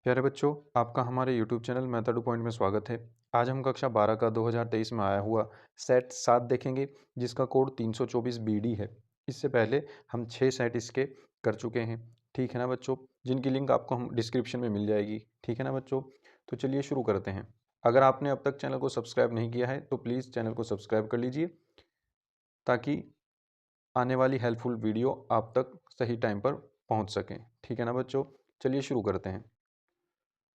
प्यारे बच्चों, आपका हमारे YouTube channel method two point में स्वागत है। आज हम कक्षा 12 का 2023 में आया हुआ सेट 7 देखेंगे, जिसका कोड 324 BD है। इससे पहले हम 6 सेट इसके कर चुके हैं। ठीक है ना बच्चों, जिनकी लिंक आपको हम डिस्क्रिप्शन में मिल जाएगी। ठीक है ना बच्चों, तो चलिए शुरू करते हैं। अगर आपने अब तक चैनल को सब्सक्राइब नहीं किया है तो प्लीज़ चैनल को सब्सक्राइब कर लीजिए, ताकि आने वाली हेल्पफुल वीडियो आप तक सही टाइम पर पहुँच सकें। ठीक है ना बच्चों, चलिए शुरू करते हैं।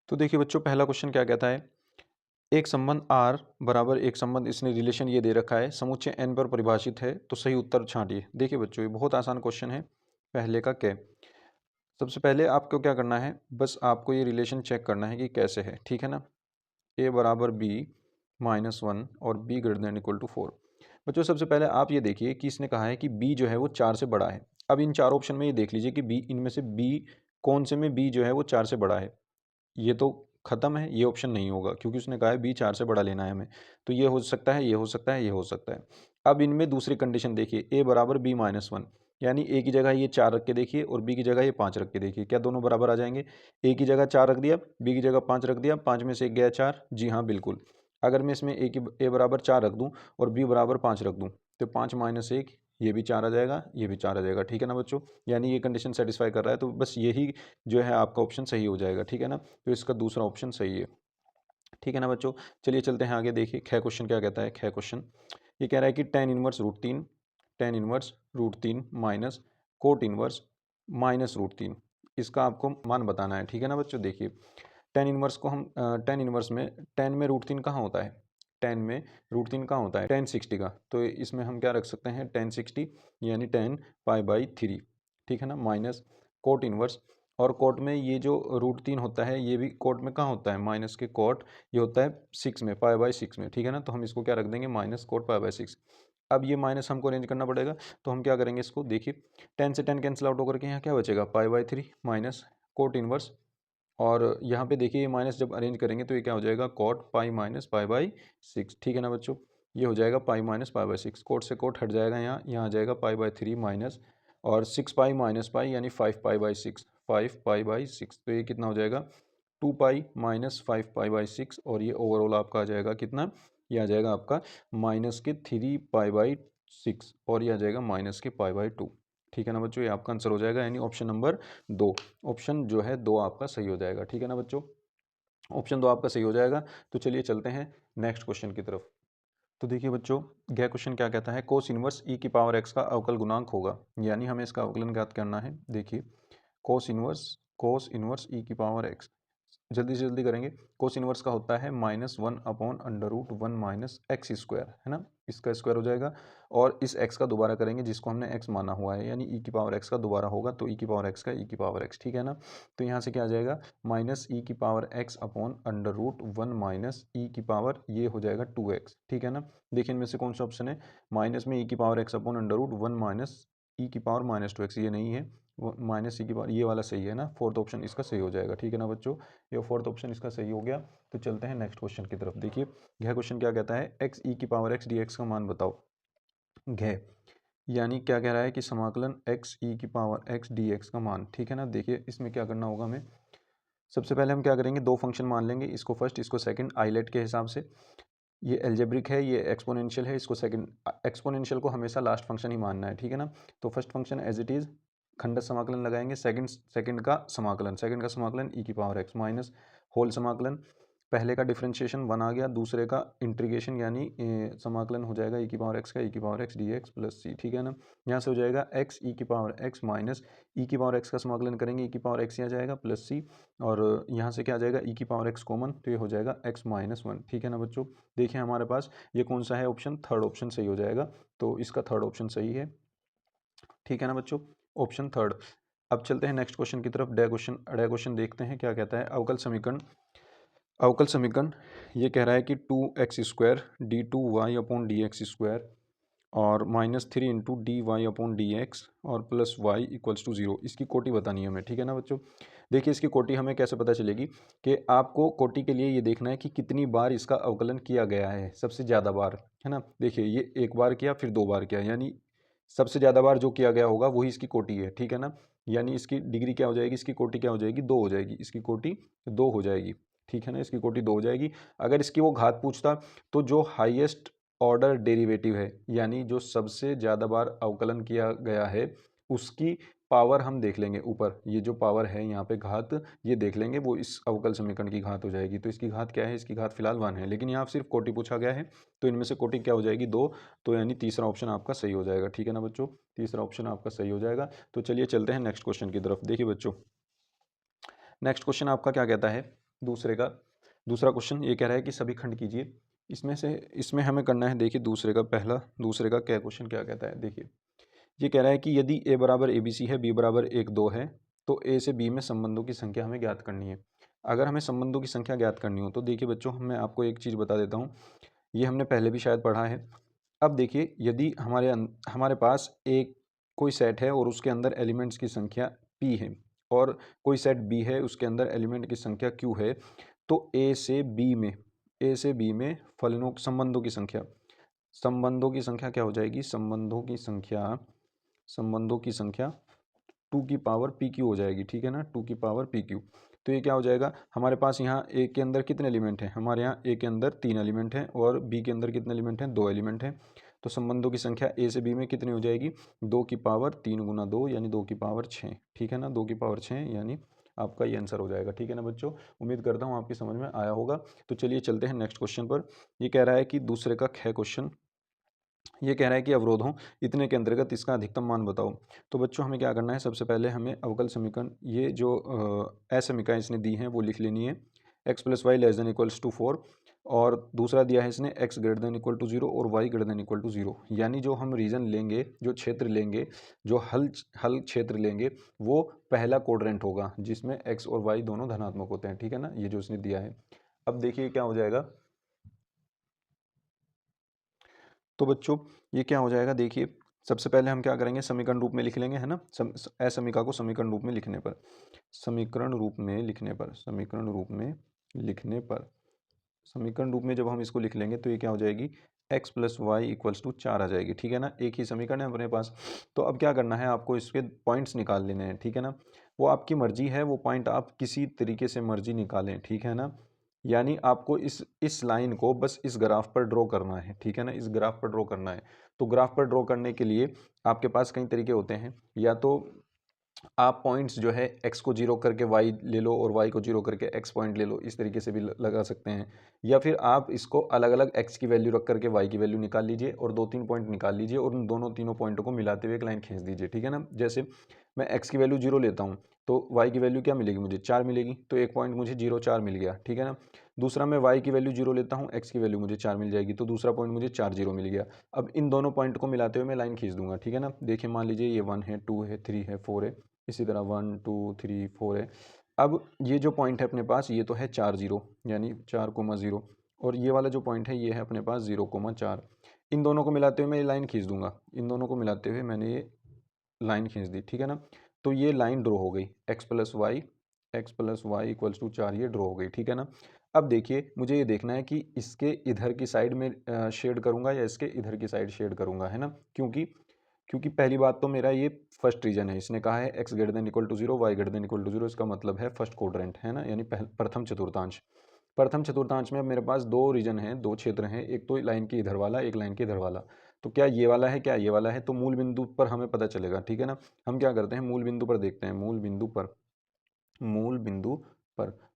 तो देखिए बच्चों, पहला क्वेश्चन क्या कहता है। एक संबंध R बराबर एक संबंध, इसने रिलेशन ये दे रखा है, समुच्चय N पर परिभाषित है, तो सही उत्तर छांटिए। देखिए बच्चों, ये बहुत आसान क्वेश्चन है। पहले का क्या, सबसे पहले आपको क्या करना है, बस आपको ये रिलेशन चेक करना है कि कैसे है। ठीक है ना, A बराबर B -1 और B greater than equal to 4। बच्चों सबसे पहले आप ये देखिए कि इसने कहा है कि B जो है वो 4 से बड़ा है। अब इन चार ऑप्शन में ये देख लीजिए कि B इनमें से B कौन से में B जो है वो 4 से बड़ा है। ये तो खत्म है, ये ऑप्शन नहीं होगा, क्योंकि उसने कहा है बी 4 से बड़ा लेना है हमें। तो ये हो सकता है, ये हो सकता है, ये हो सकता है। अब इनमें दूसरी कंडीशन देखिए, ए बराबर बी -1, यानी ए की जगह ये 4 रख के देखिए और बी की जगह ये 5 रख के देखिए, क्या दोनों बराबर आ जाएंगे। ए की जगह 4 रख दिया, बी की जगह 5 रख दिया, 5 में से एक गया 4। जी हाँ बिल्कुल। अगर मैं इसमें ए बराबर 4 रख दूँ और बी बराबर 5 रख दूँ, तो 5 - 1, ये भी 4 आ जाएगा, ये भी 4 आ जाएगा। ठीक है ना बच्चों, यानी ये कंडीशन सेटिस्फाई कर रहा है, तो बस यही जो है आपका ऑप्शन सही हो जाएगा। ठीक है ना, तो इसका दूसरा ऑप्शन सही है। ठीक है ना बच्चों, चलिए चलते हैं आगे। देखिए ख क्वेश्चन क्या कहता है। ख क्वेश्चन ये कह रहा है कि tan इनवर्स रूट तीन माइनस कोट इनवर्स -√3, इसका आपको मान बताना है। ठीक है ना बच्चों, देखिए tan इनवर्स को हम tan इनवर्स में tan में √3 कहाँ होता है, tan में √3 कहाँ होता है, tan 60 का। तो इसमें हम क्या रख सकते हैं, tan 60 यानी tan π/3। ठीक है ना, माइनस कोट इनवर्स, और कोट में ये जो √3 होता है, ये भी कोट में कहाँ होता है, माइनस के कोट, ये होता है 6 में, π/6 में। ठीक है ना, तो हम इसको क्या रख देंगे, माइनस कोट π/6। अब ये माइनस हमको अरेंज करना पड़ेगा, तो हम क्या करेंगे इसको, देखिए tan से tan कैंसिल आउट होकर के यहाँ क्या बचेगा, π/3 माइनस कोट इनवर्स, और यहाँ पे देखिए ये माइनस जब अरेंज करेंगे तो ये क्या हो जाएगा, कॉट पाई माइनस π/6। ठीक है ना बच्चों, ये हो जाएगा पाई माइनस π/6, कोट से कोट हट जाएगा, यहाँ आ जाएगा π/3 माइनस, और 6 पाई माइनस पाई यानी 5π/6, 5π/6, तो ये कितना हो जाएगा, 2 पाई माइनस 5π/6, और ये ओवरऑल आपका आ जाएगा कितना, ये आ जाएगा आपका माइनस के 3π/6, और ये आ जाएगा माइनस के π/2। ठीक है ना बच्चों, ये आपका आंसर हो जाएगा, यानी ऑप्शन नंबर 2, ऑप्शन जो है 2 आपका सही हो जाएगा। ठीक है ना बच्चों, ऑप्शन 2 आपका सही हो जाएगा। तो चलिए चलते हैं नेक्स्ट क्वेश्चन की तरफ। तो देखिए बच्चों, यह क्वेश्चन क्या कहता है, कोस इनवर्स ई की पावर एक्स का अवकल गुणांक होगा, यानी हमें इसका अवकलन ज्ञात करना है। देखिए कोस इनवर्स ई की पावर एक्स, जल्दी से जल्दी करेंगे। कोस इनवर्स का होता है -1/√1 माइनस एक्स स्क्वायर, है ना, इसका स्क्वायर हो जाएगा, और इस एक्स का दोबारा करेंगे जिसको हमने एक्स माना हुआ है, यानी ई की पावर एक्स का दोबारा होगा, तो ई की पावर एक्स का ई की पावर एक्स। ठीक है ना, तो यहाँ से क्या आ जाएगा, माइनस ई की पावर एक्स अपॉन √1 माइनस ई की पावर, ये हो जाएगा 2x। ठीक है ना, देखिए इनमें से कौन सा ऑप्शन है, माइनस में ई की पावर एक्स अपॉन √1 माइनस ई की पावर -2x, ये नहीं है, वो माइनस ई की पावर, ये वाला सही है ना, फोर्थ ऑप्शन इसका सही हो जाएगा। ठीक है ना बच्चों, ये फोर्थ ऑप्शन इसका सही हो गया। तो चलते हैं नेक्स्ट क्वेश्चन की तरफ। देखिए यह क्वेश्चन क्या कहता है, एक्स ई की पावर एक्स डी एक्स का मान बताओ। घ यानी क्या कह रहा है कि समाकलन एक्स ई की पावर एक्स डी एक्स का मान। ठीक है ना, देखिए इसमें क्या करना होगा हमें, सबसे पहले हम क्या करेंगे, दो फंक्शन मान लेंगे, इसको फर्स्ट इसको सेकंड, आइलेट के हिसाब से। ये एल्जेब्रिक है, ये एक्सपोनेंशियल है, इसको सेकंड, एक्सपोनेंशियल को हमेशा लास्ट फंक्शन ही मानना है। ठीक है ना, तो first function as it is खंड समाकलन लगाएंगे, सेकंड का समाकलन ई की पावर एक्स माइनस होल समाकलन, पहले का डिफरेंशिएशन 1 आ गया, दूसरे का इंटीग्रेशन यानी समाकलन हो जाएगा ई की पावर एक्स का ई की power x d x plus c. ठीक है ना, यहाँ से हो जाएगा एक्स ई की पावर एक्स माइनस ई की पावर एक्स का समाकलन करेंगे, ई की पावर एक्स ही आ जाएगा प्लस सी, और यहाँ से क्या आ जाएगा, ई की पावर एक्स कॉमन, तो ये हो जाएगा x-1। ठीक है ना बच्चों, देखिए हमारे पास ये कौन सा है ऑप्शन, थर्ड ऑप्शन सही हो जाएगा, तो इसका थर्ड ऑप्शन सही है। ठीक है ना बच्चों, ऑप्शन थर्ड। अब चलते हैं नेक्स्ट क्वेश्चन की तरफ। डे क्वेश्चन देखते हैं क्या कहता है। अवकल समीकरण ये कह रहा है कि 2x² d2y/dx² और -3 × dy/dx और प्लस y=0, इसकी कोटि बतानी है हमें। ठीक है ना बच्चों, देखिए इसकी कोटि हमें कैसे पता चलेगी, कि आपको कोटि के लिए ये देखना है कि कितनी बार इसका अवकलन किया गया है, सबसे ज़्यादा बार, है ना। देखिए ये एक बार किया फिर दो बार किया, यानी सबसे ज़्यादा बार जो किया गया होगा वही इसकी कोटि है, ठीक है ना। यानी इसकी डिग्री क्या हो जाएगी, इसकी कोटि क्या हो जाएगी, 2 हो जाएगी, इसकी कोटि 2 हो जाएगी, ठीक है ना, इसकी कोटि 2 हो जाएगी। अगर इसकी वो घात पूछता तो जो हाईएस्ट ऑर्डर डेरिवेटिव है, यानी जो सबसे ज़्यादा बार अवकलन किया गया है, उसकी पावर हम देख लेंगे ऊपर, ये जो पावर है यहाँ पे घात, ये देख लेंगे, वो इस अवकल समीकरण की घात हो जाएगी। तो इसकी घात क्या है, इसकी घात फिलहाल 1 है, लेकिन यहाँ सिर्फ कोटि पूछा गया है, तो इनमें से कोटि क्या हो जाएगी, 2। तो यानी तीसरा ऑप्शन आपका सही हो जाएगा, ठीक है ना बच्चों, तीसरा ऑप्शन आपका सही हो जाएगा। तो चलिए चलते हैं नेक्स्ट क्वेश्चन की तरफ। देखिए बच्चों, नेक्स्ट क्वेश्चन आपका क्या कहता है, दूसरा क्वेश्चन ये कह रहा है कि सभी खंड कीजिए। इसमें हमें करना है, देखिए दूसरे का क्या क्वेश्चन क्या कहता है। देखिए ये कह रहा है कि यदि ए बराबर ए बी सी है, बी बराबर 1 2 है, तो ए से बी में संबंधों की संख्या हमें ज्ञात करनी है। अगर हमें संबंधों की संख्या ज्ञात करनी हो तो देखिए बच्चों, मैं आपको एक चीज़ बता देता हूँ, ये हमने पहले भी शायद पढ़ा है। अब देखिए, यदि हमारे पास एक कोई सेट है और उसके अंदर एलिमेंट्स की संख्या p है, और कोई सेट b है, उसके अंदर एलिमेंट की संख्या q है, तो ए से बी में फलनों संबंधों की संख्या क्या हो जाएगी, संबंधों की संख्या 2 की पावर पी क्यू हो जाएगी, ठीक है ना, 2 की पावर पी क्यू। तो ये क्या हो जाएगा, हमारे पास यहाँ ए के अंदर कितने एलिमेंट हैं, हमारे यहाँ ए के अंदर 3 एलिमेंट हैं और बी के अंदर कितने एलिमेंट हैं, 2 एलिमेंट हैं। तो संबंधों की संख्या ए से बी में कितनी हो जाएगी, 2 की पावर 3 गुना 2 यानी 2 की पावर 6, ठीक है ना, 2 की पावर 6 यानी आपका ये आंसर हो जाएगा, ठीक है ना बच्चों। उम्मीद करता हूँ आपकी समझ में आया होगा। तो चलिए चलते हैं नेक्स्ट क्वेश्चन पर। ये कह रहा है कि दूसरे का ख क्वेश्चन, ये कह रहा है कि अवरोधों इतने के अंतर्गत इसका अधिकतम मान बताओ। तो बच्चों हमें क्या करना है, सबसे पहले हमें अवकल समीकरण, ये जो असमीकाएँ इसने दी हैं वो लिख लेनी है। X plus y less than equals to 4, और दूसरा दिया है इसने x greater than equal to 0 और y greater than equal to 0। यानी जो हम रीजन लेंगे, जो क्षेत्र लेंगे, जो हल क्षेत्र लेंगे, वो पहला कोड्रेंट होगा जिसमें एक्स और वाई दोनों धनात्मक होते हैं, ठीक है ना, ये जो इसने दिया है। अब देखिए क्या हो जाएगा, तो बच्चों ये क्या हो जाएगा, देखिए सबसे पहले हम क्या करेंगे, समीकरण रूप में लिख लेंगे, है ना, असमीका को समीकरण रूप में लिखने पर, समीकरण रूप में जब हम इसको लिख लेंगे तो ये क्या हो जाएगी, x plus y equals to 4 आ जाएगी, ठीक है ना, एक ही समीकरण है अपने पास। तो अब क्या करना है, आपको इसके पॉइंट्स निकाल लेने हैं, ठीक है ना, वो आपकी मर्जी है, वो पॉइंट आप किसी तरीके से मर्जी निकालें, ठीक है ना। यानी आपको इस लाइन को बस इस ग्राफ पर ड्रॉ करना है, ठीक है ना, इस ग्राफ पर ड्रॉ करना है। तो ग्राफ पर ड्रॉ करने के लिए आपके पास कई तरीके होते हैं, या तो आप पॉइंट्स जो है x को 0 करके y ले लो और y को 0 करके x पॉइंट ले लो, इस तरीके से भी लगा सकते हैं। या फिर आप इसको अलग अलग x की वैल्यू रख करके y की वैल्यू निकाल लीजिए और 2 3 पॉइंट निकाल लीजिए और उन तीनों पॉइंटों को मिलाते हुए एक लाइन खींच दीजिए, ठीक है ना। जैसे मैं x की वैल्यू 0 लेता हूँ तो y की वैल्यू क्या मिलेगी, मुझे 4 मिलेगी, तो एक पॉइंट मुझे 0 4 मिल गया, ठीक है ना। दूसरा मैं y की वैल्यू 0 लेता हूँ, x की वैल्यू मुझे 4 मिल जाएगी, तो दूसरा पॉइंट मुझे 4 0 मिल गया। अब इन दोनों पॉइंट को मिलाते हुए मैं लाइन खींच दूंगा, ठीक है ना। देखिए मान लीजिए ये 1 है, 2 है, 3 है, 4 है, इसी तरह 1 2 3 4 है। अब ये जो पॉइंट है अपने पास, ये तो है 4 0 यानी 4 0, और ये वाला जो पॉइंट है ये है अपने पास 0 4। इन दोनों को मिलाते हुए मैं ये लाइन खींच दूंगा, इन दोनों को मिलाते हुए मैंने ये लाइन खींच दी, ठीक है ना। तो ये लाइन ड्रॉ हो गई, x plus y equals to 4, ये ड्रॉ हो गई, ठीक है ना। अब देखिए मुझे ये देखना है कि इसके इधर की साइड में शेड करूंगा या इसके इधर की साइड शेड करूंगा, है ना। क्योंकि पहली बात तो मेरा ये फर्स्ट रीजन है, इसने कहा है x greater than equal to 0 y greater than equal to 0, इसका मतलब है फर्स्ट क्वाड्रेंट, है ना, यानी प्रथम चतुर्थांश में अब मेरे पास 2 रीजन हैं, 2 क्षेत्र हैं, एक तो लाइन के इधर वाला, एक लाइन के इधर वाला। तो क्या ये वाला है, क्या ये वाला है, तो मूल बिंदु पर हमें पता चलेगा, ठीक है ना। हम क्या करते हैं, मूल बिंदु पर देखते हैं, मूल बिंदु पर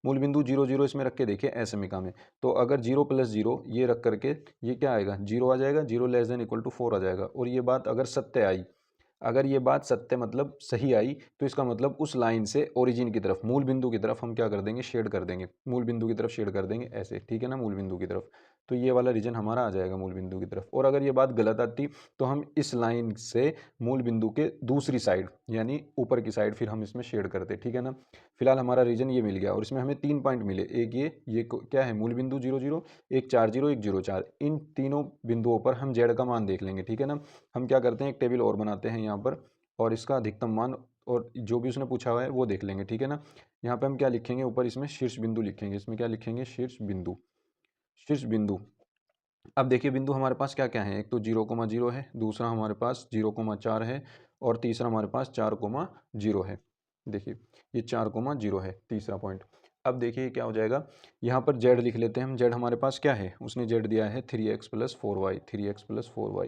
मूल बिंदु 0 0 इसमें रख के देखिए असमीका में। तो अगर 0 प्लस 0 ये रख करके ये क्या आएगा, 0 आ जाएगा, 0 लेस देन इक्वल टू 4 आ जाएगा। और ये बात अगर सत्य आई, अगर ये बात सत्य मतलब सही आई, तो इसका मतलब उस लाइन से ओरिजिन की तरफ, मूल बिंदु की तरफ हम क्या कर देंगे, शेड कर देंगे, मूल बिंदु की तरफ शेड कर देंगे ऐसे, ठीक है ना, मूल बिंदु की तरफ। तो ये वाला रीजन हमारा आ जाएगा मूल बिंदु की तरफ। और अगर ये बात गलत आती तो हम इस लाइन से मूल बिंदु के दूसरी साइड यानी ऊपर की साइड फिर हम इसमें शेड करते, ठीक है ना। फिलहाल हमारा रीजन ये मिल गया और इसमें हमें 3 पॉइंट मिले, एक ये क्या है, मूल बिंदु 0 0, एक 4 0, एक 0 4। इन तीनों बिंदुओं पर हम जेड का मान देख लेंगे, ठीक है ना। हम क्या करते हैं, एक टेबल और बनाते हैं यहाँ पर, और इसका अधिकतम मान और जो भी उसने पूछा हुआ है वो देख लेंगे, ठीक है ना। यहाँ पे हम क्या लिखेंगे, ऊपर इसमें शीर्ष बिंदु लिखेंगे, इसमें क्या लिखेंगे, शीर्ष बिंदु, अब देखिए बिंदु हमारे पास क्या क्या है, एक तो 0,0 है, दूसरा हमारे पास 0,4 है और तीसरा हमारे पास 4,0 है। देखिए ये 4,0 है तीसरा पॉइंट। अब देखिए क्या हो जाएगा, यहाँ पर जेड लिख लेते हैं हम। जेड हमारे पास क्या है, उसने जेड दिया है 3x+4y, 3x+4y।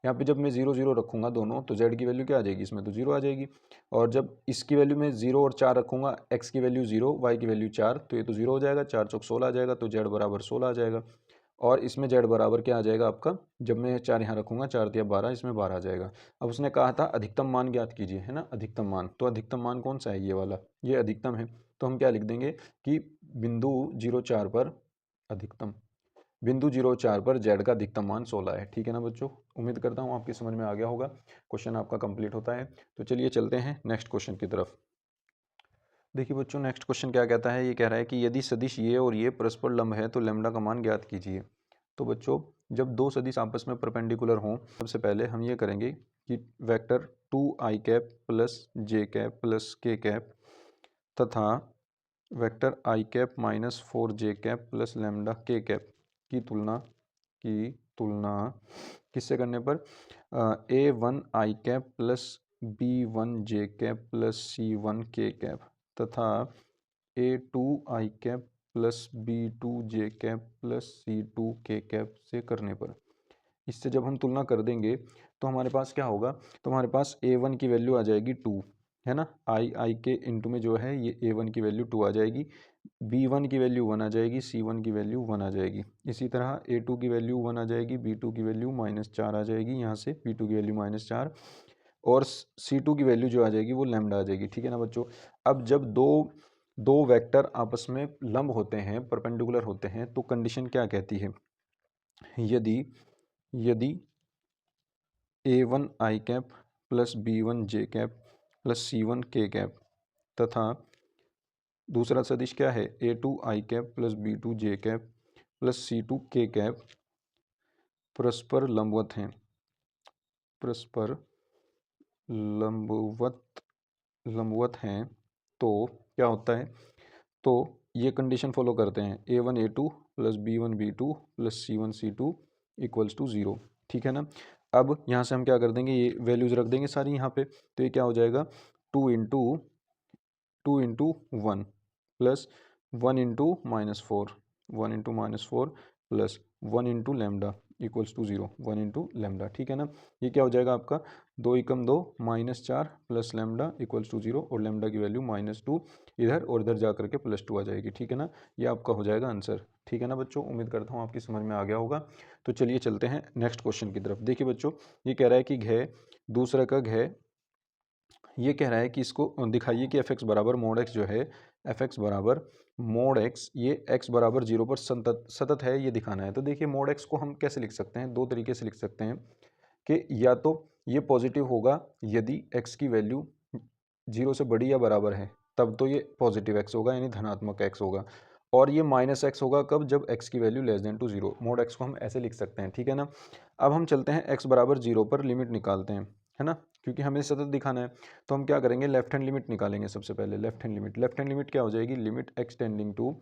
यहाँ पे जब मैं 0 0 रखूँगा दोनों, तो जेड की वैल्यू क्या आ जाएगी, इसमें तो 0 आ जाएगी। और जब इसकी वैल्यू में 0 और 4 रखूँगा, x की वैल्यू 0, y की वैल्यू 4, तो ये तो 0 हो जाएगा, 4 चौक 16 आ जाएगा, तो जेड बराबर 16 आ जाएगा। और इसमें जेड बराबर क्या आ जाएगा आपका, जब मैं 4 यहाँ रखूँगा, 4 दिया 12, इसमें 12 आ जाएगा। अब उसने कहा था अधिकतम मान ज्ञात कीजिए, है ना, अधिकतम मान। तो अधिकतम मान कौन सा है, ये वाला, ये अधिकतम है। तो हम क्या लिख देंगे कि बिंदु 0,4 पर अधिकतम, बिंदु 0,4 पर जेड का अधिकतम मान 16 है। ठीक है ना बच्चों, उम्मीद करता हूँ आपकी समझ में आ गया होगा। क्वेश्चन आपका कंप्लीट होता है। तो चलिए चलते हैं नेक्स्ट क्वेश्चन की तरफ। देखिए बच्चों नेक्स्ट क्वेश्चन क्या कहता है, ये कह रहा है कि यदि सदिश ये और ये परस्पर लंब है तो लैम्डा का मान ज्ञात कीजिए। तो बच्चों जब दो सदिश आपस में परपेंडिकुलर हों, सबसे पहले हम ये करेंगे कि वेक्टर 2i कैप प्लस जे कैप प्लस के कैप तथा वेक्टर आई कैप माइनस 4 जे कैप प्लस लैम्डा के कैप की तुलना किससे करने पर, A1 i cap plus B1 J cap plus C1 के कैप तथा A2 i cap plus B2 J cap plus C2 के कैप से करने पर। इससे जब हम तुलना कर देंगे तो हमारे पास क्या होगा, तो हमारे पास A1 की वैल्यू आ जाएगी 2, है ना, आई के इंटू में जो है ये A1 की वैल्यू 2 आ जाएगी, B1 की वैल्यू 1 आ जाएगी, C1 की वैल्यू 1 आ जाएगी। इसी तरह A2 की वैल्यू 1 आ जाएगी, B2 की वैल्यू -4 आ जाएगी, यहाँ से B2 की वैल्यू -4 और C2 की वैल्यू जो आ जाएगी वो लैम्डा आ जाएगी। ठीक है ना बच्चों। अब जब दो दो वेक्टर आपस में लंब होते हैं, परपेंडिकुलर होते हैं, तो कंडीशन क्या कहती है, यदि यदि A1 i cap plus B1 J cap plus C1 के कैप तथा दूसरा सदिश क्या है A2 i cap plus B2 J cap plus C2 के कैप परस्पर लंबवत हैं, परस्पर लंबवत लंबवत हैं, तो क्या होता है, तो ये कंडीशन फॉलो करते हैं A1 A2 plus B1 B2 plus C1 C2 equals to 0। ठीक है ना। अब यहाँ से हम क्या कर देंगे, ये वैल्यूज़ रख देंगे सारी यहाँ पे, तो ये क्या हो जाएगा 2 इंटू 1 प्लस 1 इंटू -4, 1 इंटू -4 प्लस 1 into lambda equals to 0, 1 into lambda. ठीक है ना। ये क्या हो जाएगा आपका 2 एकम 2 -4 प्लस लैम्डा इक्वल्स टू 0 और लैम्डा की वैल्यू -2 इधर और इधर जा करके +2 आ जाएगी। ठीक है ना, ये आपका हो जाएगा आंसर। ठीक है ना बच्चों, उम्मीद करता हूँ आपकी समझ में आ गया होगा। तो चलिए चलते हैं नेक्स्ट क्वेश्चन की तरफ। देखिए बच्चों ये कह रहा है कि घ दूसरा का घ, ये कह रहा है कि इसको दिखाइए कि एफ एक्स बराबर मोड एक्स जो है, एफ एक्स बराबर मोड एक्स, ये एक्स बराबर 0 पर सतत है, ये दिखाना है। तो देखिए मोड एक्स को हम कैसे लिख सकते हैं, दो तरीके से लिख सकते हैं कि या तो ये पॉजिटिव होगा यदि एक्स की वैल्यू 0 से बड़ी या बराबर है, तब तो ये पॉजिटिव एक्स होगा यानी धनात्मक एक्स होगा। और ये माइनस एक्स होगा कब, जब एक्स की वैल्यू <0 मोड एक्स को हम ऐसे लिख सकते हैं। ठीक है ना। अब हम चलते हैं एक्स बराबर 0 पर लिमिट निकालते हैं, है ना, क्योंकि हमें सतत दिखाना है। तो हम क्या करेंगे, लेफ्ट हैंड लिमिट निकालेंगे सबसे पहले। लेफ्ट हैंड लिमिट क्या हो जाएगी, limit x tending to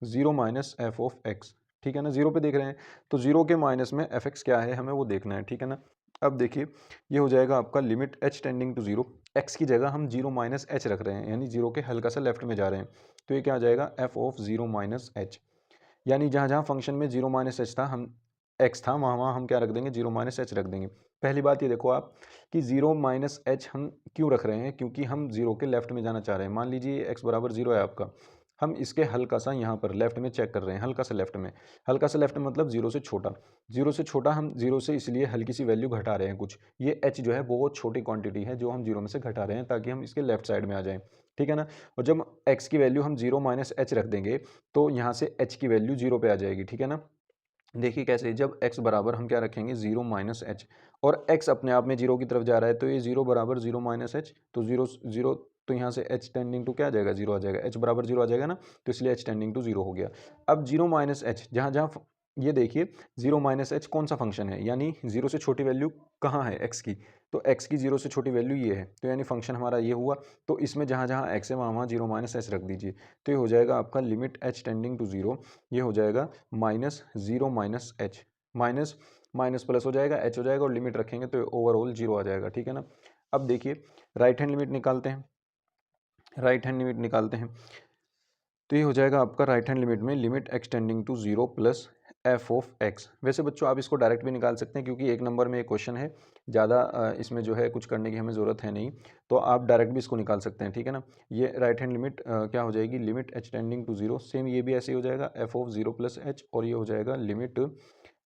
0 minus f of x. ठीक है ना, 0 पे देख रहे हैं तो 0 के माइनस में एफ एक्स क्या है हमें वो देखना है। ठीक है ना। अब देखिए ये हो जाएगा आपका limit h tending to 0, x की जगह हम 0 माइनस एच रख रहे हैं, यानी 0 के हल्का सा लेफ्ट में जा रहे हैं, तो ये क्या आ जाएगा एफ ऑफ 0 माइनस एच। यानी जहाँ जहाँ फंक्शन में 0 माइनस एच था, हम एक्स था, वहाँ वहाँ हम क्या रख देंगे, 0 माइनस एच रख देंगे। पहली बात ये देखो आप कि 0 माइनस एच हम क्यों रख रहे हैं, क्योंकि हम 0 के लेफ्ट में जाना चाह रहे हैं। मान लीजिए एक्स बराबर 0 है आपका, हम इसके हल्का सा यहाँ पर लेफ्ट में चेक कर रहे हैं, हल्का सा लेफ्ट में, हल्का सा लेफ्ट में मतलब 0 से छोटा, 0 से छोटा, हम 0 से इसलिए हल्की सी वैल्यू घटा रहे हैं कुछ, ये एच जो है बहुत छोटी क्वांटिटी है जो हम 0 में से घटा रहे हैं ताकि हम इसके लेफ्ट साइड में आ जाएं। ठीक है ना। और जब एक्स की वैल्यू हम 0 माइनस एच रख देंगे तो यहाँ से एच की वैल्यू 0 पे आ जाएगी। ठीक है ना। देखिए कैसे, जब x बराबर हम क्या रखेंगे 0 माइनस एच, और x अपने आप में 0 की तरफ जा रहा है, तो ये 0 बराबर 0 माइनस एच, तो 0 0, तो यहाँ से h टेंडिंग टू क्या आ जाएगा 0 आ जाएगा, h बराबर 0 आ जाएगा ना, तो इसलिए h टेंडिंग टू 0 हो गया। अब 0 माइनस एच जहाँ जहाँ ये देखिए 0 माइनस एच कौन सा फंक्शन है, यानी 0 से छोटी वैल्यू कहाँ है x की, तो x की 0 से छोटी वैल्यू ये है, तो यानी फंक्शन हमारा ये हुआ। तो इसमें जहाँ जहाँ x है वहाँ वहाँ 0 माइनस एच रख दीजिए, तो ये हो जाएगा आपका लिमिट h टेंडिंग टू 0, ये हो जाएगा -0 minus H, minus minus plus हो जाएगा, एच हो जाएगा और लिमिट रखेंगे तो ओवरऑल 0 आ जाएगा, ठीक है ना। अब देखिए राइट हैंड लिमिट निकालते हैं, राइट हैंड लिमिट निकालते हैं तो ये हो जाएगा आपका राइट हैंड लिमिट में limit x tending to 0 plus f of x. वैसे बच्चों आप इसको डायरेक्ट भी निकाल सकते हैं क्योंकि एक नंबर में एक क्वेश्चन है, ज़्यादा इसमें जो है कुछ करने की हमें ज़रूरत है नहीं, तो आप डायरेक्ट भी इसको निकाल सकते हैं, ठीक है ना। ये राइट हैंड लिमिट क्या हो जाएगी, लिमिट एक्सटेंडिंग टू 0, सेम ये भी ऐसे ही हो जाएगा एफ ऑफ 0 प्लस एच, और ये हो जाएगा लिमिट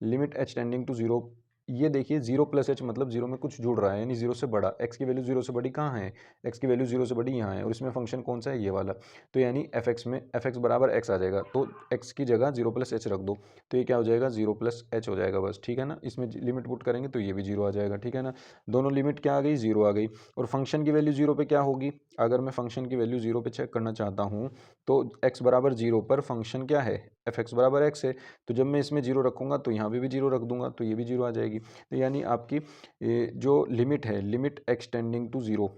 लिमिट एक्सटेंडिंग टू 0। ये देखिए 0 प्लस एच मतलब 0 में कुछ जुड़ रहा है, यानी 0 से बड़ा, एक्स की वैल्यू 0 से बड़ी कहाँ है, एक्स की वैल्यू 0 से बड़ी यहाँ है, और इसमें फंक्शन कौन सा है, ये वाला। तो यानी एफ एक्स में एफ एक्स बराबर एक्स आ जाएगा, तो एक्स की जगह 0 प्लस एच रख दो, तो ये क्या हो जाएगा 0 प्लस एच हो जाएगा बस, ठीक है ना। इसमें लिमिट पुट करेंगे तो ये भी 0 आ जाएगा, ठीक है ना। दोनों लिमिट क्या आ गई, 0 आ गई। और फंक्शन की वैल्यू 0 पे क्या होगी, अगर मैं फंक्शन की वैल्यू 0 पे चेक करना चाहता हूँ तो एक्स बराबर 0 पर फंक्शन क्या है, एफ एक्स बराबर एक्स है, तो जब मैं इसमें 0 रखूँगा तो यहाँ पे भी 0 रख दूंगा तो ये भी 0 आ जाएगी। तो यानी आपकी जो लिमिट है, limit x tending to 0,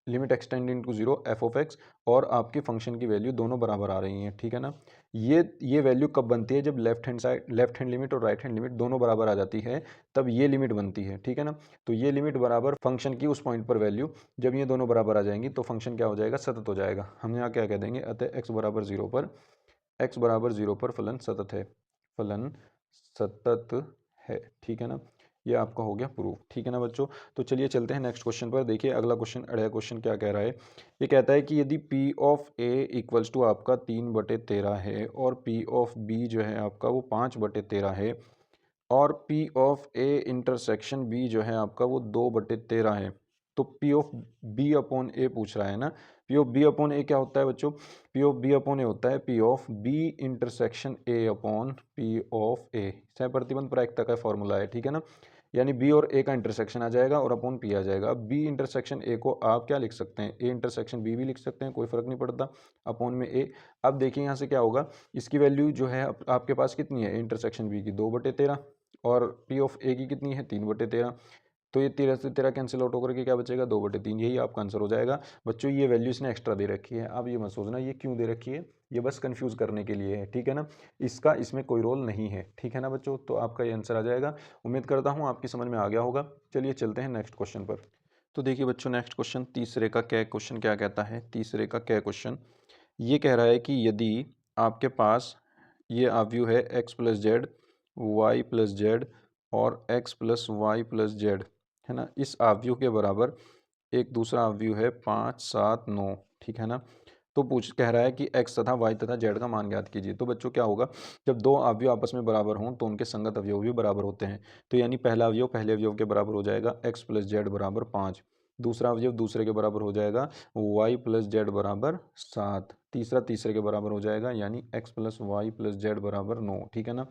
limit x tending to 0 f of x और आपकी फंक्शन की वैल्यू दोनों बराबर आ रही हैं, ठीक है ना। ये वैल्यू कब बनती है, जब left hand side, left hand limit और राइट हैंड लिमिट दोनों बराबर आ जाती है, तब ये लिमिट बनती है, ठीक है ना। तो ये लिमिट बराबर फंक्शन की उस पॉइंट पर वैल्यू, जब ये दोनों बराबर आ जाएंगी तो फंक्शन क्या हो जाएगा, सतत हो जाएगा। हम यहाँ क्या कह देंगे, अतः एक्स बराबर 0 पर, एक्स बराबर 0 पर फलन सतत है, फलन सतत है, ठीक है ना। ये आपका हो गया प्रूफ, ठीक है ना बच्चों। तो चलिए चलते हैं नेक्स्ट क्वेश्चन पर। देखिए अगला क्वेश्चन, अगला क्वेश्चन क्या कह रहा है, ये कहता है कि यदि P of A equals to आपका 3/13 है और P ऑफ B जो है आपका वो 5/13 है, और P of A intersection B जो है आपका वो 2/13 है, तो P of B upon A पूछ रहा है ना। P of B upon A क्या होता है बच्चों, P of B upon A होता है P of B intersection A upon P of A, सह प्रतिबंध प्रायिकता का फॉर्मूला है, ठीक है ना। यानी B और A का इंटरसेक्शन आ जाएगा और अपॉन P आ जाएगा। अब B इंटरसेक्शन A को आप क्या लिख सकते हैं, A इंटरसेक्शन B भी लिख सकते हैं, कोई फर्क नहीं पड़ता, अपॉन में A। अब देखिए यहाँ से क्या होगा, इसकी वैल्यू जो है आपके पास कितनी है, इंटरसेक्शन B की 2/13 और P ऑफ A की कितनी है 3/13, तो ये 13 से 13 कैंसिल आउट होकर के क्या बचेगा 2/3, यही आपका आंसर हो जाएगा। बच्चों ये वैल्यू इसने एक्स्ट्रा दे रखी है, अब ये मत सोचना ये क्यों दे रखी है, ये बस कंफ्यूज करने के लिए है, ठीक है ना। इसका इसमें कोई रोल नहीं है, ठीक है ना बच्चों। तो आपका ये आंसर आ जाएगा, उम्मीद करता हूँ आपकी समझ में आ गया होगा। चलिए चलते हैं नेक्स्ट क्वेश्चन पर। तो देखिए बच्चों नेक्स्ट क्वेश्चन, तीसरे का क्या क्वेश्चन क्या कहता है, तीसरे का क्या क्वेश्चन ये कह रहा है कि यदि आपके पास ये आव्यूह है x plus z, y plus z और x plus y plus z, है ना, इस आव्यूह के बराबर एक दूसरा आव्यूह है 5, 7, 9, ठीक है ना। तो पूछ कह रहा है कि x तथा y तथा z का मान ज्ञात कीजिए। तो बच्चों क्या होगा, जब दो अवयव आपस में बराबर हों तो उनके संगत अवयव भी बराबर होते हैं। तो यानी पहला अवयव पहले अवयव के बराबर हो जाएगा x प्लस जेड बराबर 5, दूसरा अवयव दूसरे के बराबर हो जाएगा y प्लस जेड बराबर 7, तीसरा तीसरे के बराबर हो जाएगा यानी x plus y plus z बराबर 9, ठीक है ना।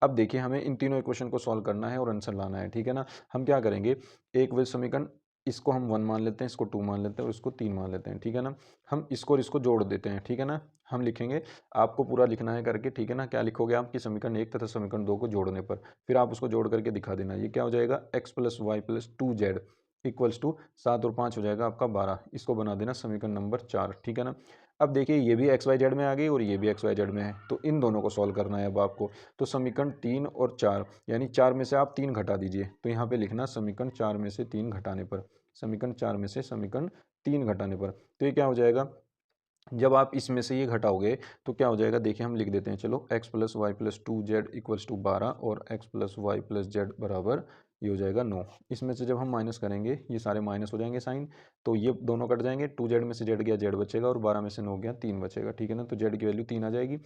अब देखिए हमें इन तीनों इक्वेशन को सॉल्व करना है और आंसर लाना है, ठीक है ना। हम क्या करेंगे, एक विल समीकरण, इसको हम 1 मान लेते हैं, इसको 2 मान लेते हैं और इसको 3 मान लेते हैं, ठीक है ना। हम इसको और इसको जोड़ देते हैं, ठीक है ना। हम लिखेंगे, आपको पूरा लिखना है करके, ठीक है ना। क्या लिखोगे आप कि समीकरण 1 तथा समीकरण 2 को जोड़ने पर, फिर आप उसको जोड़ करके दिखा देना। ये क्या हो जाएगा, x plus y plus 2z equals to 7 और 5 हो जाएगा आपका 12, इसको बना देना समीकरण नंबर 4, ठीक है ना। अब देखिए ये भी एक्स वाई जेड में आ गई और ये भी एक्स वाई जेड में है, तो इन दोनों को सॉल्व करना है अब आपको। तो समीकरण 3 और 4, यानी 4 में से आप 3 घटा दीजिए, तो यहाँ पे लिखना समीकरण 4 में से 3 घटाने पर, समीकरण 4 में से समीकरण 3 घटाने पर, तो ये क्या हो जाएगा, जब आप इसमें से ये घटाओगे तो क्या हो जाएगा, देखिए हम लिख देते हैं, चलो x plus y plus 2z equals to 12 और x plus y plus z बराबर ये हो जाएगा 9। इसमें से जब हम माइनस करेंगे ये सारे माइनस हो जाएंगे साइन, तो ये दोनों कट जाएंगे, 2z में से जेड गया जेड बचेगा और 12 में से 9 गया 3 बचेगा, ठीक है ना। तो जेड की वैल्यू 3 आ जाएगी,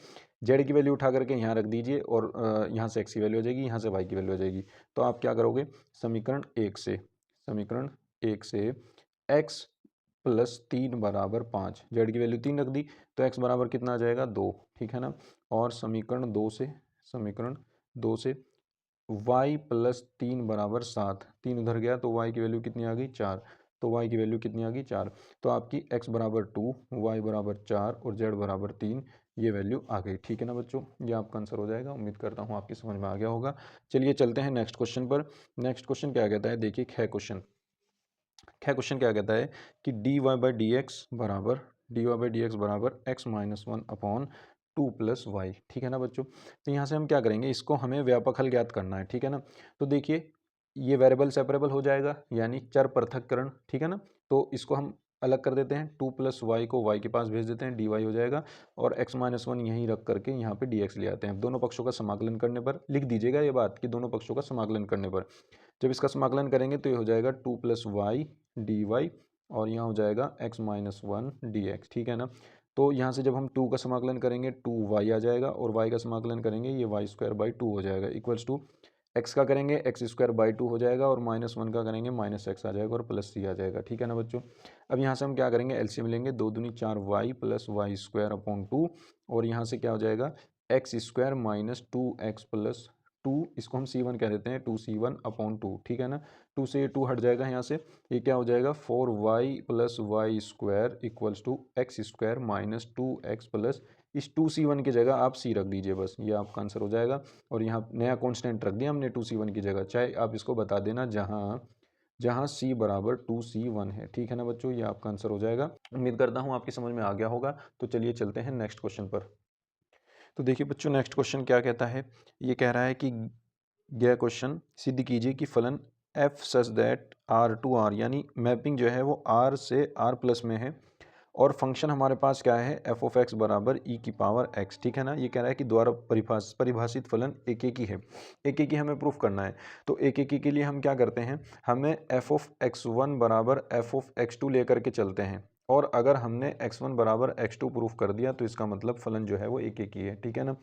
जेड की वैल्यू उठा करके यहाँ रख दीजिए और यहाँ से एक्स की वैल्यू हो जाएगी, यहाँ से वाई की वैल्यू हो जाएगी। तो आप क्या करोगे, समीकरण 1 से, समीकरण 1 से एक्स प्लस 3 बराबर 5, जेड की वैल्यू 3 रख दी तो एक्स बराबर कितना आ जाएगा 2, ठीक है ना। और समीकरण 2 से, समीकरण 2 से y प्लस 3 बराबर 7, 3 उधर गया तो y की वैल्यू कितनी आ गई 4, तो y की वैल्यू कितनी आ गई 4, तो आपकी x बराबर 2, y बराबर 4 और z बराबर 3 ये वैल्यू आ गई, ठीक है ना बच्चों। ये आपका आंसर हो जाएगा, उम्मीद करता हूँ आपकी समझ में आ गया होगा। चलिए चलते हैं नेक्स्ट क्वेश्चन पर। नेक्स्ट क्वेश्चन क्या कहता है, देखिए ख क्वेश्चन, क्या क्वेश्चन क्या कहता है कि dy बाई डी एक्स बराबर, dy बाई डी एक्स बराबर x minus 1 upon two plus y, ठीक है ना बच्चों। तो यहाँ से हम क्या करेंगे, इसको हमें व्यापक हल ज्ञात करना है, ठीक है ना। तो देखिए ये वेरिएबल सेपरेबल हो जाएगा, यानी चर पृथक्करण, ठीक है ना। तो इसको हम अलग कर देते हैं, टू प्लस वाई को वाई के पास भेज देते हैं, डी वाई हो जाएगा, और एक्स माइनस वन यहीं रख करके यहाँ पे डी एक्स ले आते हैं। दोनों पक्षों का समाकलन करने पर लिख दीजिएगा ये बात कि दोनों पक्षों का समाकलन करने पर, जब इसका समाकलन करेंगे तो ये हो जाएगा two plus y d y, और यहाँ हो जाएगा x minus one d x, ठीक है ना। तो यहाँ से जब हम टू का समाकलन करेंगे टू वाई आ जाएगा, और वाई का समाकलन करेंगे ये वाई स्क्वायर बाई टू हो जाएगा, इक्वल्स टू एक्स का करेंगे एक्स स्क्वायर बाई टू हो जाएगा, और माइनस वन का करेंगे माइनस एक्स आ जाएगा, और प्लस सी आ जाएगा, ठीक है ना बच्चों। अब यहाँ से हम क्या करेंगे, एलसीएम लेंगे, दो दूनी चार y plus y square upon two, और यहाँ से क्या हो जाएगा x square minus two x plus two, इसको हम सी वन कह देते हैं, two c one upon two, ठीक है ना। टू से टू हट जाएगा यहाँ से, ये क्या हो जाएगा four y plus y square equals to x square minus two x plus, इस टू सी वन की जगह आप सी रख दीजिए, बस ये आपका आंसर हो जाएगा। और यहाँ नया कांस्टेंट रख दिया हमने टू सी वन की जगह, चाहे आप इसको बता देना जहाँ जहाँ सी बराबर टू सी वन है, ठीक है ना बच्चों, ये आपका आंसर हो जाएगा। उम्मीद करता हूँ आपकी समझ में आ गया होगा। तो चलिए चलते हैं नेक्स्ट क्वेश्चन पर। तो देखिए बच्चों नेक्स्ट क्वेश्चन क्या कहता है, ये कह रहा है कि यह क्वेश्चन सिद्ध कीजिए कि फलन f such that R to R, यानी मैपिंग जो है वो आर से आर प्लस में है, और फंक्शन हमारे पास क्या है एफ ऑफ एक्स बराबर ई की पावर एक्स, ठीक है ना। ये कह रहा है कि द्वारा परिभाषित फलन एक एक ही है, एक एक ही हमें प्रूफ करना है। तो एक एक ही के लिए हम क्या करते हैं, हमें एफ ऑफ एक्स वन बराबर एफ ऑफ एक्स टू लेकर के चलते हैं, और अगर हमने एक्स वन बराबर एक्स टू प्रूफ कर दिया तो इसका मतलब फलन जो है वो एक एक ही है, ठीक है ना।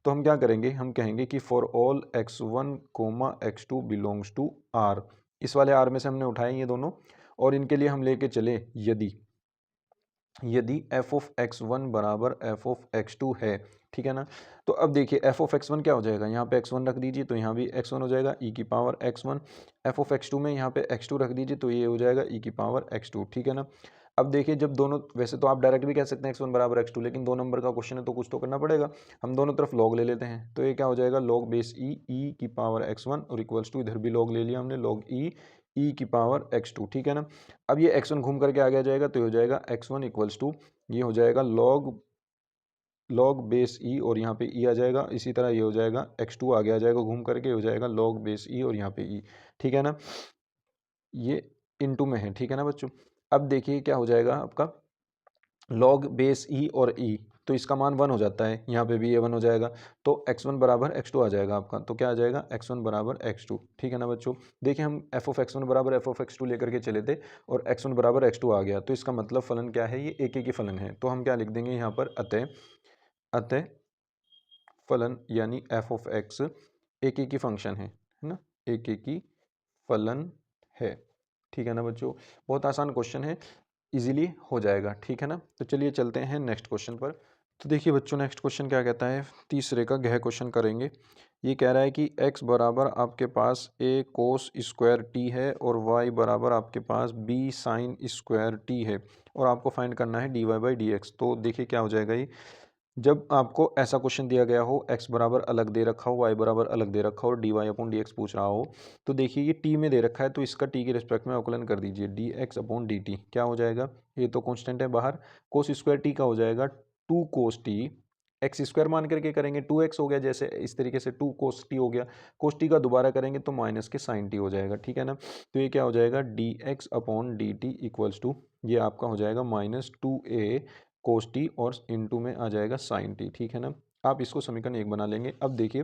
तो हम क्या करेंगे, हम कहेंगे कि for all x one comma x two belongs to R, इस वाले आर में से हमने उठाए ये दोनों, और इनके लिए हम लेके चले यदि यदि एफ ऑफ एक्स वन बराबर एफ ऑफ एक्स टू है, ठीक है ना। तो अब देखिए एफ ऑफ एक्स वन क्या हो जाएगा, यहाँ पे एक्स वन रख दीजिए तो यहाँ भी एक्स वन हो जाएगा ई की power x one, f of x two में यहाँ पे एक्स टू रख दीजिए तो ये हो जाएगा ई की पावर एक्स टू, ठीक है ना। अब देखिए जब दोनों, वैसे तो आप डायरेक्ट भी कह सकते हैं एक्स वन बराबर एक्स टू, लेकिन दो नंबर का क्वेश्चन है तो कुछ तो करना पड़ेगा, हम दोनों तरफ लॉग ले लेते हैं, तो ये क्या हो जाएगा लॉग बेस ई की पावर एक्स वन, और इक्वल्स टू इधर भी लॉग ले लिया हमने लॉग ई की पावर एक्स टू, ठीक है ना। अब ये एक्स वन घूम करके आ गया जाएगा तो ये हो जाएगा एक्स वन इक्वल्स टू, ये हो जाएगा लॉग बेस ई, और यहाँ पे ई आ जाएगा, इसी तरह ये हो जाएगा एक्स टू आगे आ जाएगा घूम करके, हो जाएगा लॉग बेस ई और यहाँ पे ई, ठीक है ना। ये इनटू में है, ठीक है ना बच्चों। अब देखिए क्या हो जाएगा आपका लॉग बेस ई और ई, तो इसका मान वन हो जाता है, यहाँ पे भी ये वन हो जाएगा, तो एक्स वन बराबर एक्स टू आ जाएगा आपका, तो क्या आ जाएगा एक्स वन बराबर एक्स टू, ठीक है ना बच्चों। देखिए हम एफ ऑफ एक्स वन बराबर एफ ऑफ एक्स टू लेकर के चले थे, और एक्स वन बराबर एक्स टू आ गया, तो इसका मतलब फलन क्या है, ये एक ही फलन है, तो हम क्या लिख देंगे यहाँ पर अतः अतः फलन यानी एफ ऑफ एक्स एक ही फंक्शन है ना, एक ही फलन है, ठीक है ना बच्चों। बहुत आसान क्वेश्चन है, इजीली हो जाएगा, ठीक है ना। तो चलिए चलते हैं नेक्स्ट क्वेश्चन पर। तो देखिए बच्चों नेक्स्ट क्वेश्चन क्या कहता है, तीसरे का गह क्वेश्चन करेंगे। ये कह रहा है कि x बराबर आपके पास a कोस स्क्वायर टी है, और y बराबर आपके पास b साइन स्क्वायर टी है, और आपको फाइंड करना है dy बाई डी एक्स। तो देखिए क्या हो जाएगा ये, जब आपको ऐसा क्वेश्चन दिया गया हो x बराबर अलग दे रखा हो, y बराबर अलग दे रखा हो, और d y upon d x पूछ रहा हो, तो देखिए ये t में दे रखा है, तो इसका t के रिस्पेक्ट में अवकलन कर दीजिए, D x upon d T क्या हो जाएगा, ये तो कांस्टेंट है बाहर, कोस स्क्वायर टी का हो जाएगा two cos t, x square मान करके करेंगे टू एक्स हो गया, जैसे इस तरीके से टू कोस टी हो गया, कोस टी का दोबारा करेंगे तो माइनस के साइन टी हो जाएगा, ठीक है ना। तो ये क्या हो जाएगा d x upon d t equals to, ये आपका हो जाएगा minus two a cos t, और इनटू में आ जाएगा साइन टी, ठीक है ना। आप इसको समीकरण एक बना लेंगे। अब देखिए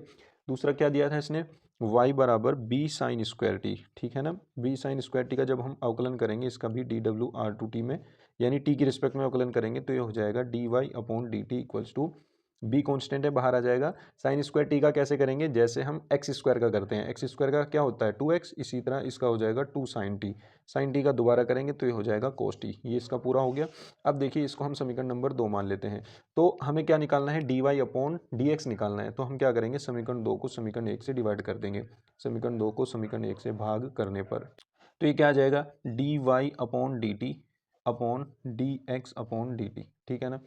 दूसरा क्या दिया था इसने, y बराबर बी साइन स्क्वायर टी, ठीक है ना। बी साइन स्क्वायर टी का जब हम अवकलन करेंगे इसका भी डी डब्ल्यू आर टू टी में, यानी टी की रिस्पेक्ट में अवकलन करेंगे, तो ये हो जाएगा d y upon d t equals to, b constant है बाहर आ जाएगा, साइन स्क्वायर टी का कैसे करेंगे, जैसे हम एक्स स्क्वायर का करते हैं, एक्स स्क्वायर का क्या होता है टू एक्स, इसी तरह इसका हो जाएगा two sine t, sine t का दोबारा करेंगे तो ये हो जाएगा कोस टी, ये इसका पूरा हो गया। अब देखिए इसको हम समीकरण नंबर दो मान लेते हैं, तो हमें क्या निकालना है d y upon d x निकालना है, तो हम क्या करेंगे समीकरण दो को समीकरण एक से डिवाइड कर देंगे, समीकरण दो को समीकरण एक से भाग करने पर, तो ये क्या आ जाएगा d y upon d t upon d x upon d t, ठीक है ना,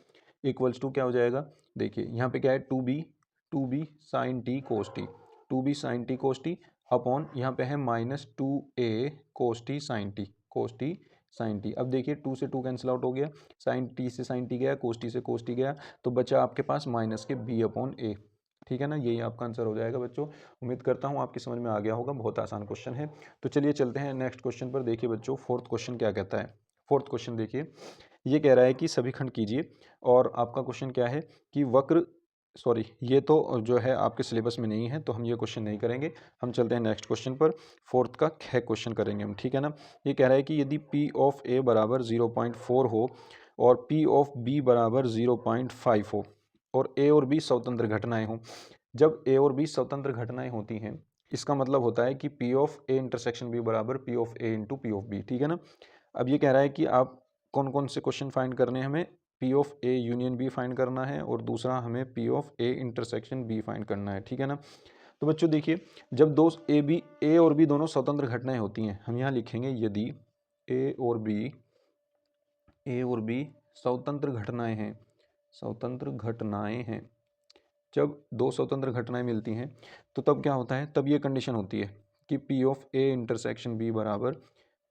इक्वल्स टू क्या हो जाएगा, देखिए यहाँ पे क्या है two b sine t cos t, two b sine t cos t upon यहाँ पे है minus two a cos t sine t, cos t sine t. अब देखिए 2 से 2 कैंसिल आउट हो गया, साइन टी से साइन टी गया, कोस टी से कोस टी गया, तो बचा आपके पास माइनस के बी अपॉन ए। ठीक है ना, यही आपका आंसर हो जाएगा बच्चों। उम्मीद करता हूँ आपकी समझ में आ गया होगा, बहुत आसान क्वेश्चन है। तो चलिए चलते हैं नेक्स्ट क्वेश्चन पर। देखिए बच्चों फोर्थ क्वेश्चन क्या कहता है। फोर्थ क्वेश्चन देखिए, ये कह रहा है कि सभी खंड कीजिए, और आपका क्वेश्चन क्या है कि वक्र, सॉरी ये तो जो है आपके सिलेबस में नहीं है, तो हम ये क्वेश्चन नहीं करेंगे। हम चलते हैं नेक्स्ट क्वेश्चन पर, फोर्थ का ख क्वेश्चन करेंगे हम। ठीक है ना, ये कह रहा है कि यदि P ऑफ A बराबर 0.4 हो और P ऑफ B बराबर 0.5 हो और A और B स्वतंत्र घटनाएं हों। जब A और B स्वतंत्र घटनाएं होती हैं, इसका मतलब होता है कि P of A intersection B बराबर P of A into P of B। ठीक है ना, अब ये कह रहा है कि आप कौन कौन से क्वेश्चन फाइंड करने हैं हमें, P of A union B find करना है, और दूसरा हमें P of A intersection B find करना है। ठीक है ना, तो बच्चों देखिए, जब दो A और B दोनों स्वतंत्र घटनाएं होती हैं, हम यहाँ लिखेंगे यदि A और B स्वतंत्र घटनाएं हैं, स्वतंत्र घटनाएं हैं, जब दो स्वतंत्र घटनाएं मिलती हैं तो तब क्या होता है, तब ये कंडीशन होती है कि P of A intersection B बराबर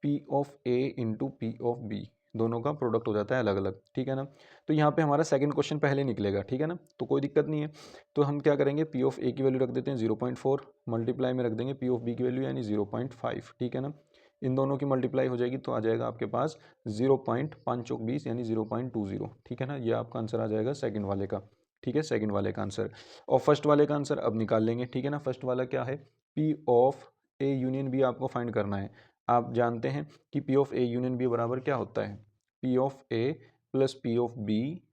P of A into P of B, दोनों का प्रोडक्ट हो जाता है अलग अलग। ठीक है ना, तो यहाँ पे हमारा सेकंड क्वेश्चन पहले निकलेगा। ठीक है ना, तो कोई दिक्कत नहीं है। तो हम क्या करेंगे, P ऑफ A की वैल्यू रख देते हैं 0.4, मल्टीप्लाई में रख देंगे P ऑफ B की वैल्यू यानी 0.5। ठीक है ना, इन दोनों की मल्टीप्लाई हो जाएगी तो आ जाएगा आपके पास 0.5 चौक 20 यानी 0.20। ठीक है ना, ये आपका आंसर आ जाएगा सेकंड वाले का। ठीक है, सेकंड वाले का आंसर। और फर्स्ट वाले का आंसर अब निकाल लेंगे। ठीक है ना, फर्स्ट वाला क्या है, P of A union B आपको फाइंड करना है। आप जानते हैं कि P of A union B बराबर क्या होता है, P of A plus P of B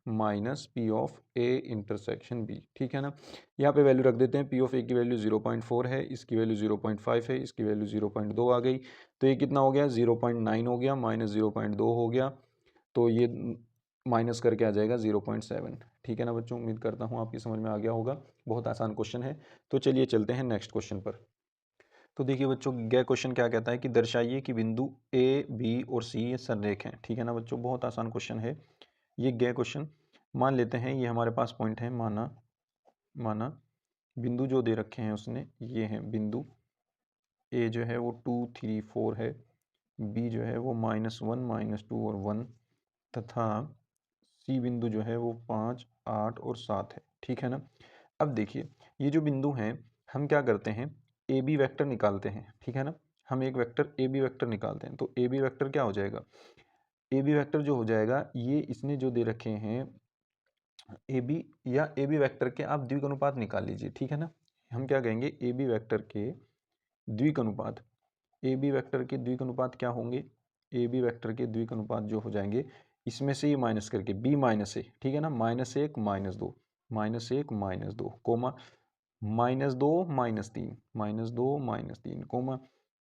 minus P of A intersection B। ठीक है ना, यहाँ पे वैल्यू रख देते हैं। P ऑफ A की वैल्यू 0.4 है, इसकी वैल्यू 0.5 है, इसकी वैल्यू 0.2 आ गई, तो ये कितना हो गया 0.9 हो गया, माइनस 0.2 हो गया, तो ये माइनस करके आ जाएगा 0.7। ठीक है ना बच्चों, उम्मीद करता हूँ आपकी समझ में आ गया होगा, बहुत आसान क्वेश्चन है। तो चलिए चलते हैं नेक्स्ट क्वेश्चन पर। तो देखिए बच्चों, यह क्वेश्चन क्या कहता है कि दर्शाइए कि बिंदु ए बी और सी ये संरेख हैं। ठीक है ना बच्चों, बहुत आसान क्वेश्चन है ये गया क्वेश्चन। मान लेते हैं ये हमारे पास पॉइंट है, माना बिंदु जो दे रखे हैं उसने ये हैं बिंदु, ए जो है वो 2 3 4 है, बी जो है वो -1 -2 और 1, तथा सी बिंदु जो है वो 5 8 और 7 है। ठीक है ना, अब देखिए ये जो बिंदु हैं, हम क्या करते हैं, ए बी वैक्टर निकालते हैं। ठीक है ना, हम एक वेक्टर ए बी वैक्टर निकालते हैं, तो ए बी वैक्टर क्या हो जाएगा, ए बी वैक्टर जो हो जाएगा, ये इसने जो दे रखे हैं ए बी या ए बी वैक्टर के आप द्विक अनुपात निकाल लीजिए। ठीक है ना, हम क्या कहेंगे, ए बी वैक्टर के द्विक अनुपात, ए बी वैक्टर के द्विक अनुपात क्या होंगे, ए बी वैक्टर के द्विक अनुपात जो हो जाएंगे, इसमें से ये माइनस करके बी माइनस ए। ठीक है ना, -1 -2, -1 -2 कोमा -2 -3 कोमा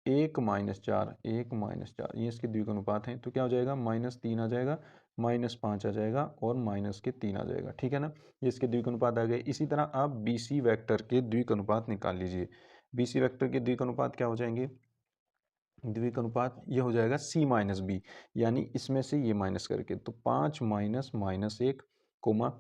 1 -4 1 -4, ये इसके द्विक अनुपात हैं। तो क्या हो जाएगा, -3 आ जाएगा, -5 आ जाएगा और -3 आ जाएगा। ठीक है ना, ये इसके द्विक अनुपात आ गए। इसी तरह आप बी सी वैक्टर के द्विक अनुपात निकाल लीजिए। बी सी वैक्टर के द्विक अनुपात क्या हो जाएंगे, द्विक अनुपात ये हो जाएगा सी माइनस बी, यानी इसमें से ये माइनस करके, तो 5 -1 कोमा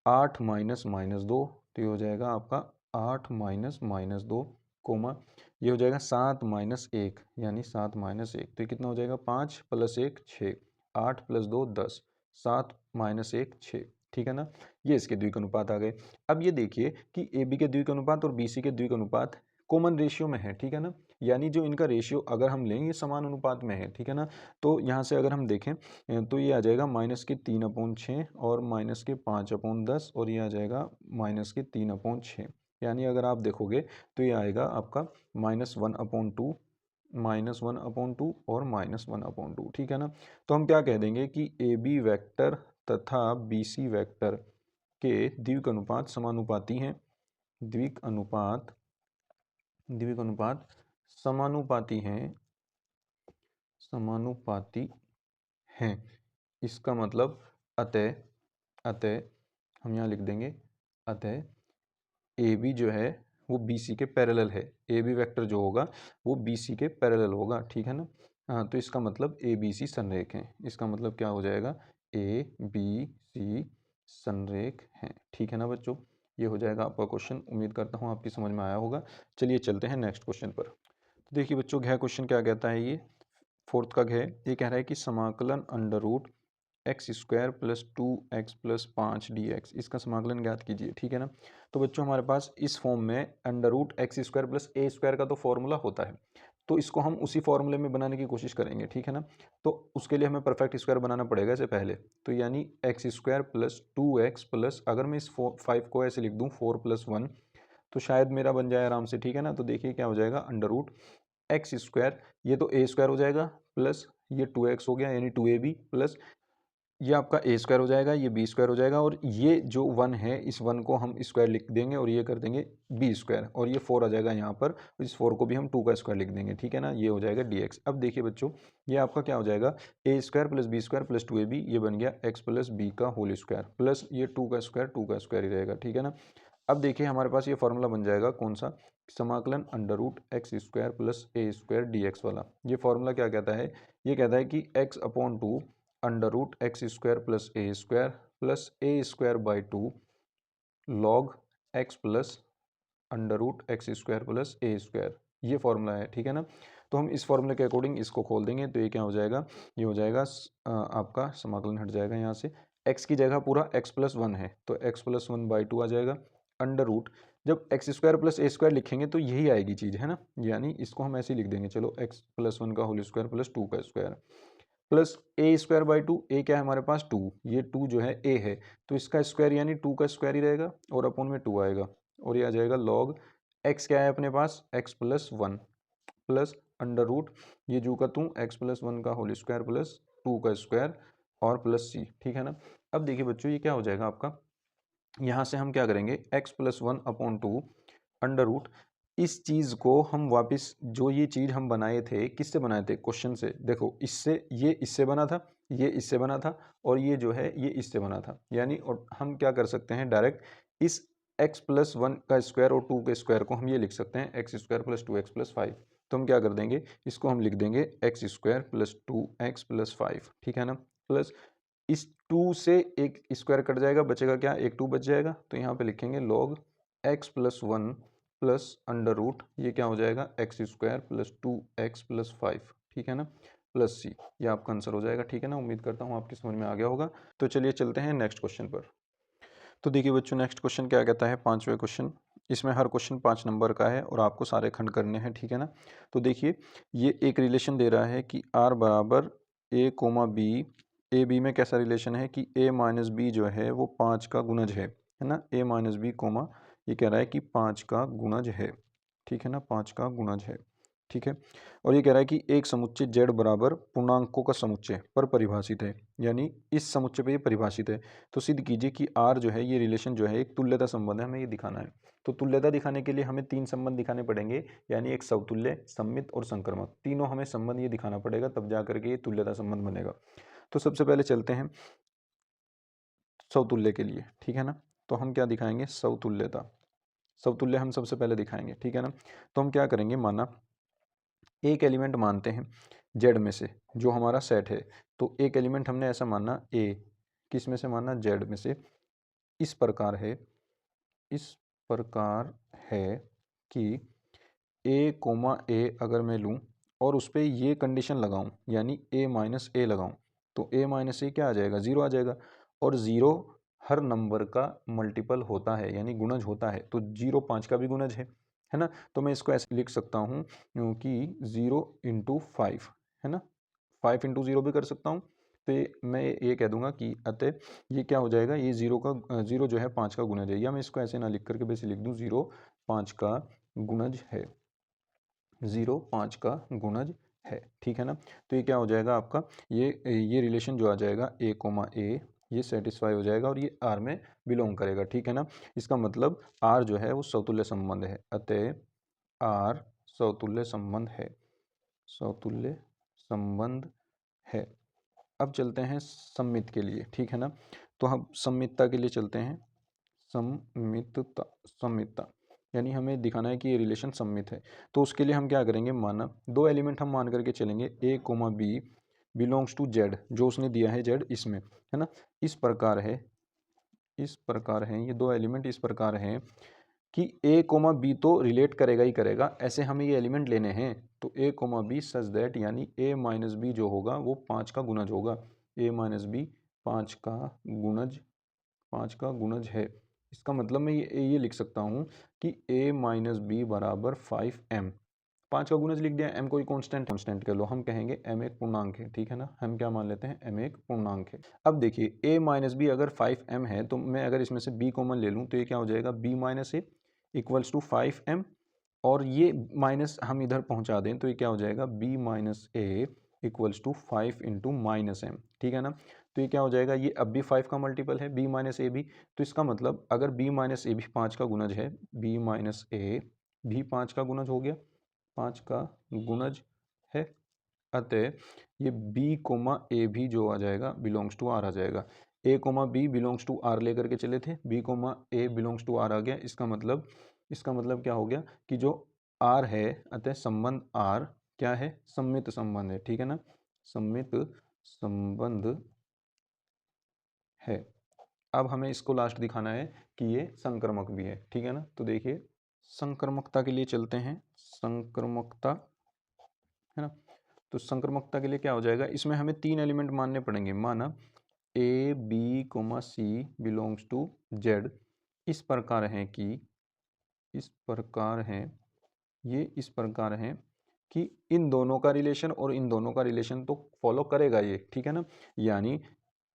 8 -2, तो ये हो जाएगा आपका 8 -2 कोमा, ये हो जाएगा 7 -1 यानी 7 -1, तो ये कितना हो जाएगा, 5 + 1 6, 8 + 2 10, 7 -1 6। ठीक है ना, ये इसके द्विक अनुपात आ गए। अब ये देखिए कि ए बी के द्विक अनुपात और बी सी के द्विक अनुपात कॉमन रेशियो में है। ठीक है ना, यानी जो इनका रेशियो अगर हम लें ये समान अनुपात में है। ठीक है ना, तो यहाँ से अगर हम देखें तो ये आ जाएगा -3/6 और -5/10, और ये आ जाएगा -3/6, यानी अगर आप देखोगे तो ये आएगा आपका -1/2 -1/2 और -1/2। ठीक है ना, तो हम क्या कह देंगे कि ए बी वैक्टर तथा बी सी वैक्टर के द्विक अनुपात समानुपाती हैं, द्विक अनुपात समानुपाती हैं, समानुपाती हैं। इसका मतलब अतः अतः हम यहाँ लिख देंगे, अतः ए बी जो है वो बी सी के पैरेलल है, ए बी वेक्टर जो होगा वो बी सी के पैरेलल होगा। ठीक है ना, हाँ, तो इसका मतलब ए बी सी संरेख हैं। इसका मतलब क्या हो जाएगा, ए बी सी संरेख हैं। ठीक है ना बच्चों, ये हो जाएगा आपका क्वेश्चन। उम्मीद करता हूँ आपकी समझ में आया होगा। चलिए चलते हैं नेक्स्ट क्वेश्चन पर। तो देखिए बच्चों, यह क्वेश्चन क्या कहता है, ये फोर्थ का है, ये कह रहा है कि समाकलन under root x square plus 2x plus 5 dx, इसका समाकलन ज्ञात कीजिए। ठीक है ना। तो बच्चों हमारे पास इस फॉर्म में under root x square plus a square का तो फॉर्मूला होता है, तो इसको हम उसी फॉर्मूले में बनाने की कोशिश करेंगे। ठीक है ना। तो उसके लिए हमें परफेक्ट स्क्वायर बनाना पड़ेगा इससे पहले। तो यानी x square plus 2x plus, अगर मैं इस 5 को ऐसे लिख दूँ 4+1, तो शायद मेरा बन जाए आराम से। ठीक है ना। तो देखिए क्या हो जाएगा, अंडर रूट एक्स स्क्वायर, ये तो ए स्क्वायर हो जाएगा, प्लस ये 2x हो गया यानी 2ab, प्लस ये आपका ए स्क्वायर हो जाएगा, ये बी स्क्वायर हो जाएगा, और ये जो 1 है इस 1 को हम स्क्वायर लिख देंगे और ये कर देंगे बी स्क्वायर, और ये 4 आ जाएगा यहाँ पर, इस 4 को भी हम 2 का स्क्वायर लिख देंगे। ठीक है ना। ये हो जाएगा dx। अब देखिए बच्चों, ये आपका क्या हो जाएगा, a square plus b square plus 2ab, ये बन गया एक्स प्लस बी का होल स्क्वायर, प्लस ये 2 का स्क्वायर ही रहेगा। ठीक है ना। अब देखिए हमारे पास ये फॉर्मूला बन जाएगा कौन सा, समाकलन under root x square plus a square d x वाला। ये फॉर्मूला क्या कहता है, ये कहता है कि x/2 under root x square plus a square by 2 log x plus under root x square plus a square, ये फॉर्मूला है। ठीक है ना। तो हम इस फॉर्मूले के अकॉर्डिंग इसको खोल देंगे, तो ये क्या हो जाएगा, ये हो जाएगा आपका समाकलन हट जाएगा यहाँ से, x की जगह पूरा x+1 है तो x+1/2 आ जाएगा, अंडर रूट, जब x square plus a square लिखेंगे तो यही आएगी चीज़, है ना। यानी इसको हम ऐसे ही लिख देंगे, चलो x+1 का होल स्क्वायर प्लस 2 का square, plus a square by 2, ए क्या है हमारे पास 2, ये 2 जो है ए है, तो इसका स्क्वायर यानी 2 का स्क्वायर ही रहेगा, और अपॉन में 2 आएगा, और ये आ जाएगा लॉग एक्स क्या है अपने पास x+1 प्लस अंडर रूट, ये जू का तू x+1 का होल स्क्वायर प्लस 2 का स्क्वायर और प्लस सी। ठीक है ना। अब देखिए बच्चों, ये क्या हो जाएगा आपका, यहाँ से हम क्या करेंगे, x+1/2 अंडर रूट, इस चीज़ को हम वापस, जो ये चीज़ हम बनाए थे, किससे बनाए थे, क्वेश्चन से, देखो इससे, ये इससे बना था, ये इससे बना था, और ये जो है ये इससे बना था, यानी और हम क्या कर सकते हैं, डायरेक्ट इस x+1 का स्क्वायर और 2 के स्क्वायर को हम ये लिख सकते हैं एक्स स्क्वायर प्लस 2x+5। तो हम क्या कर देंगे, इसको हम लिख देंगे एक्स स्क्वायर प्लस 2x+5। ठीक है ना। प्लस इस 2 से एक स्क्वायर कट जाएगा, बचेगा क्या, एक 2 बच जाएगा, तो यहाँ पे लिखेंगे log x+1 plus under root, ये क्या हो जाएगा, एक्स स्क्वायर प्लस 2x+5। ठीक है ना, प्लस सी, ये आपका आंसर हो जाएगा। ठीक है ना। उम्मीद करता हूँ आपकी समझ में आ गया होगा। तो चलिए चलते हैं नेक्स्ट क्वेश्चन पर। तो देखिए बच्चों, नेक्स्ट क्वेश्चन क्या कहता है, पांचवें क्वेश्चन, इसमें हर क्वेश्चन 5 नंबर का है और आपको सारे खंड करने हैं। ठीक है ना। तो देखिए, ये एक रिलेशन दे रहा है कि r बराबर a, b, a b में कैसा रिलेशन है कि a माइनस बी जो है वो 5 का गुणज है ना, a माइनस बी कोमा, ये कह रहा है कि 5 का गुणज है। ठीक है ना, 5 का गुणज है। ठीक है। और ये कह रहा है कि एक समुच्चय z बराबर पूर्णांकों का समुच्चय पर परिभाषित है, यानी इस समुच्चय पर ये परिभाषित है। तो सिद्ध कीजिए कि r जो है, ये रिलेशन जो है एक तुल्यता संबंध है, हमें ये दिखाना है। तो तुल्यता दिखाने के लिए हमें 3 संबंध दिखाने पड़ेंगे, यानी एक समतुल्य, सममित और संक्रमक, तीनों हमें संबंध ये दिखाना पड़ेगा, तब जा करके ये तुल्यता संबंध बनेगा। तो सबसे पहले चलते हैं समतुल्य के लिए। ठीक है ना। तो हम क्या दिखाएंगे, समतुल्यता, समतुल्य हम सबसे पहले दिखाएंगे। ठीक है ना। तो हम क्या करेंगे, माना एक एलिमेंट मानते हैं जेड में से, जो हमारा सेट है, तो एक एलिमेंट हमने ऐसा माना ए, किस में से माना, जेड में से, इस प्रकार है, इस प्रकार है कि ए अगर मैं लूँ और उस पर ये कंडीशन लगाऊं, यानी a माइनस ए लगाऊं, तो a माइनस ए क्या आ जाएगा, 0 आ जाएगा, और 0 हर नंबर का मल्टीपल होता है, यानी गुणज होता है, तो 0 5 का भी गुणज है ना। तो मैं इसको ऐसे लिख सकता हूँ कि 0 × 5, है ना, 5 × 0 भी कर सकता हूँ। तो मैं ये कह दूंगा कि अतः ये क्या हो जाएगा, ये 0 जो है 5 का गुणज है, या मैं इसको ऐसे ना लिख करके वैसे लिख दूँ, 0 5 का गुणज है, 0 5 का गुणज है। ठीक है ना। तो ये क्या हो जाएगा आपका, ये रिलेशन जो आ जाएगा a, ये सेटिस्फाई हो जाएगा और ये R में बिलोंग करेगा। ठीक है ना। इसका मतलब R जो है वो समतुल्य संबंध है, अतः R समतुल्य संबंध है, समतुल्य संबंध है। अब चलते हैं सममित के लिए। ठीक है ना। तो हम सममितता के लिए चलते हैं, सममितता, सममितता यानी हमें दिखाना है कि ये रिलेशन सममित है। तो उसके लिए हम क्या करेंगे, माना दो एलिमेंट हम मान करके चलेंगे, a, b belongs to z, जो उसने दिया है z इसमें, है ना, इस प्रकार है, इस प्रकार है, ये दो एलिमेंट इस प्रकार हैं कि ए कोमा बी तो रिलेट करेगा ही करेगा, ऐसे हमें ये एलिमेंट लेने हैं। तो ए कोमा बी सच दैट, यानी ए माइनस बी जो होगा वो 5 का गुणज होगा। ए माइनस बी 5 का गुणज, 5 का गुणज है। इसका मतलब मैं ये लिख सकता हूँ कि ए माइनस बी बराबर 5m। 5 का गुणज लिख दिया, m कोई कांस्टेंट कर लो, हम कहेंगे m एक पूर्णांक है, ठीक है ना। हम क्या मान लेते हैं, m एक पूर्णांक है। अब देखिए a माइनस बी अगर 5m है तो मैं अगर इसमें से b कॉमन ले लूँ तो ये क्या हो जाएगा, b minus a equals to 5m, और ये माइनस हम इधर पहुंचा दें तो ये क्या हो जाएगा, b minus a equals to 5 into minus m, ठीक है ना। तो ये क्या हो जाएगा, ये अब भी 5 का मल्टीपल है, b माइनस ए भी। तो इसका मतलब अगर b माइनस ए भी 5 का गुणज है, b माइनस ए भी 5 का गुणज हो गया, 5 का गुणज है, अतः ये b कोमा ए भी जो आ जाएगा बिलोंग्स टू आर आ जाएगा। a comma b belongs to R लेकर के चले थे, b comma a belongs to R आ गया। इसका मतलब क्या हो गया कि जो r है, अतः संबंध r क्या है, सम्मित संबंध है, ठीक है ना, सम्मित संबंध है। अब हमें इसको लास्ट दिखाना है कि ये संक्रमक भी है, ठीक है ना। तो देखिए संक्रमकता के लिए चलते हैं, संक्रमकता है ना। तो संक्रमकता के लिए क्या हो जाएगा, इसमें हमें 3 एलिमेंट मानने पड़ेंगे। माना a b comma c belongs to z, इस प्रकार है कि, इस प्रकार है, ये इस प्रकार है कि इन दोनों का रिलेशन और इन दोनों का रिलेशन तो फॉलो करेगा ये, ठीक है ना। यानी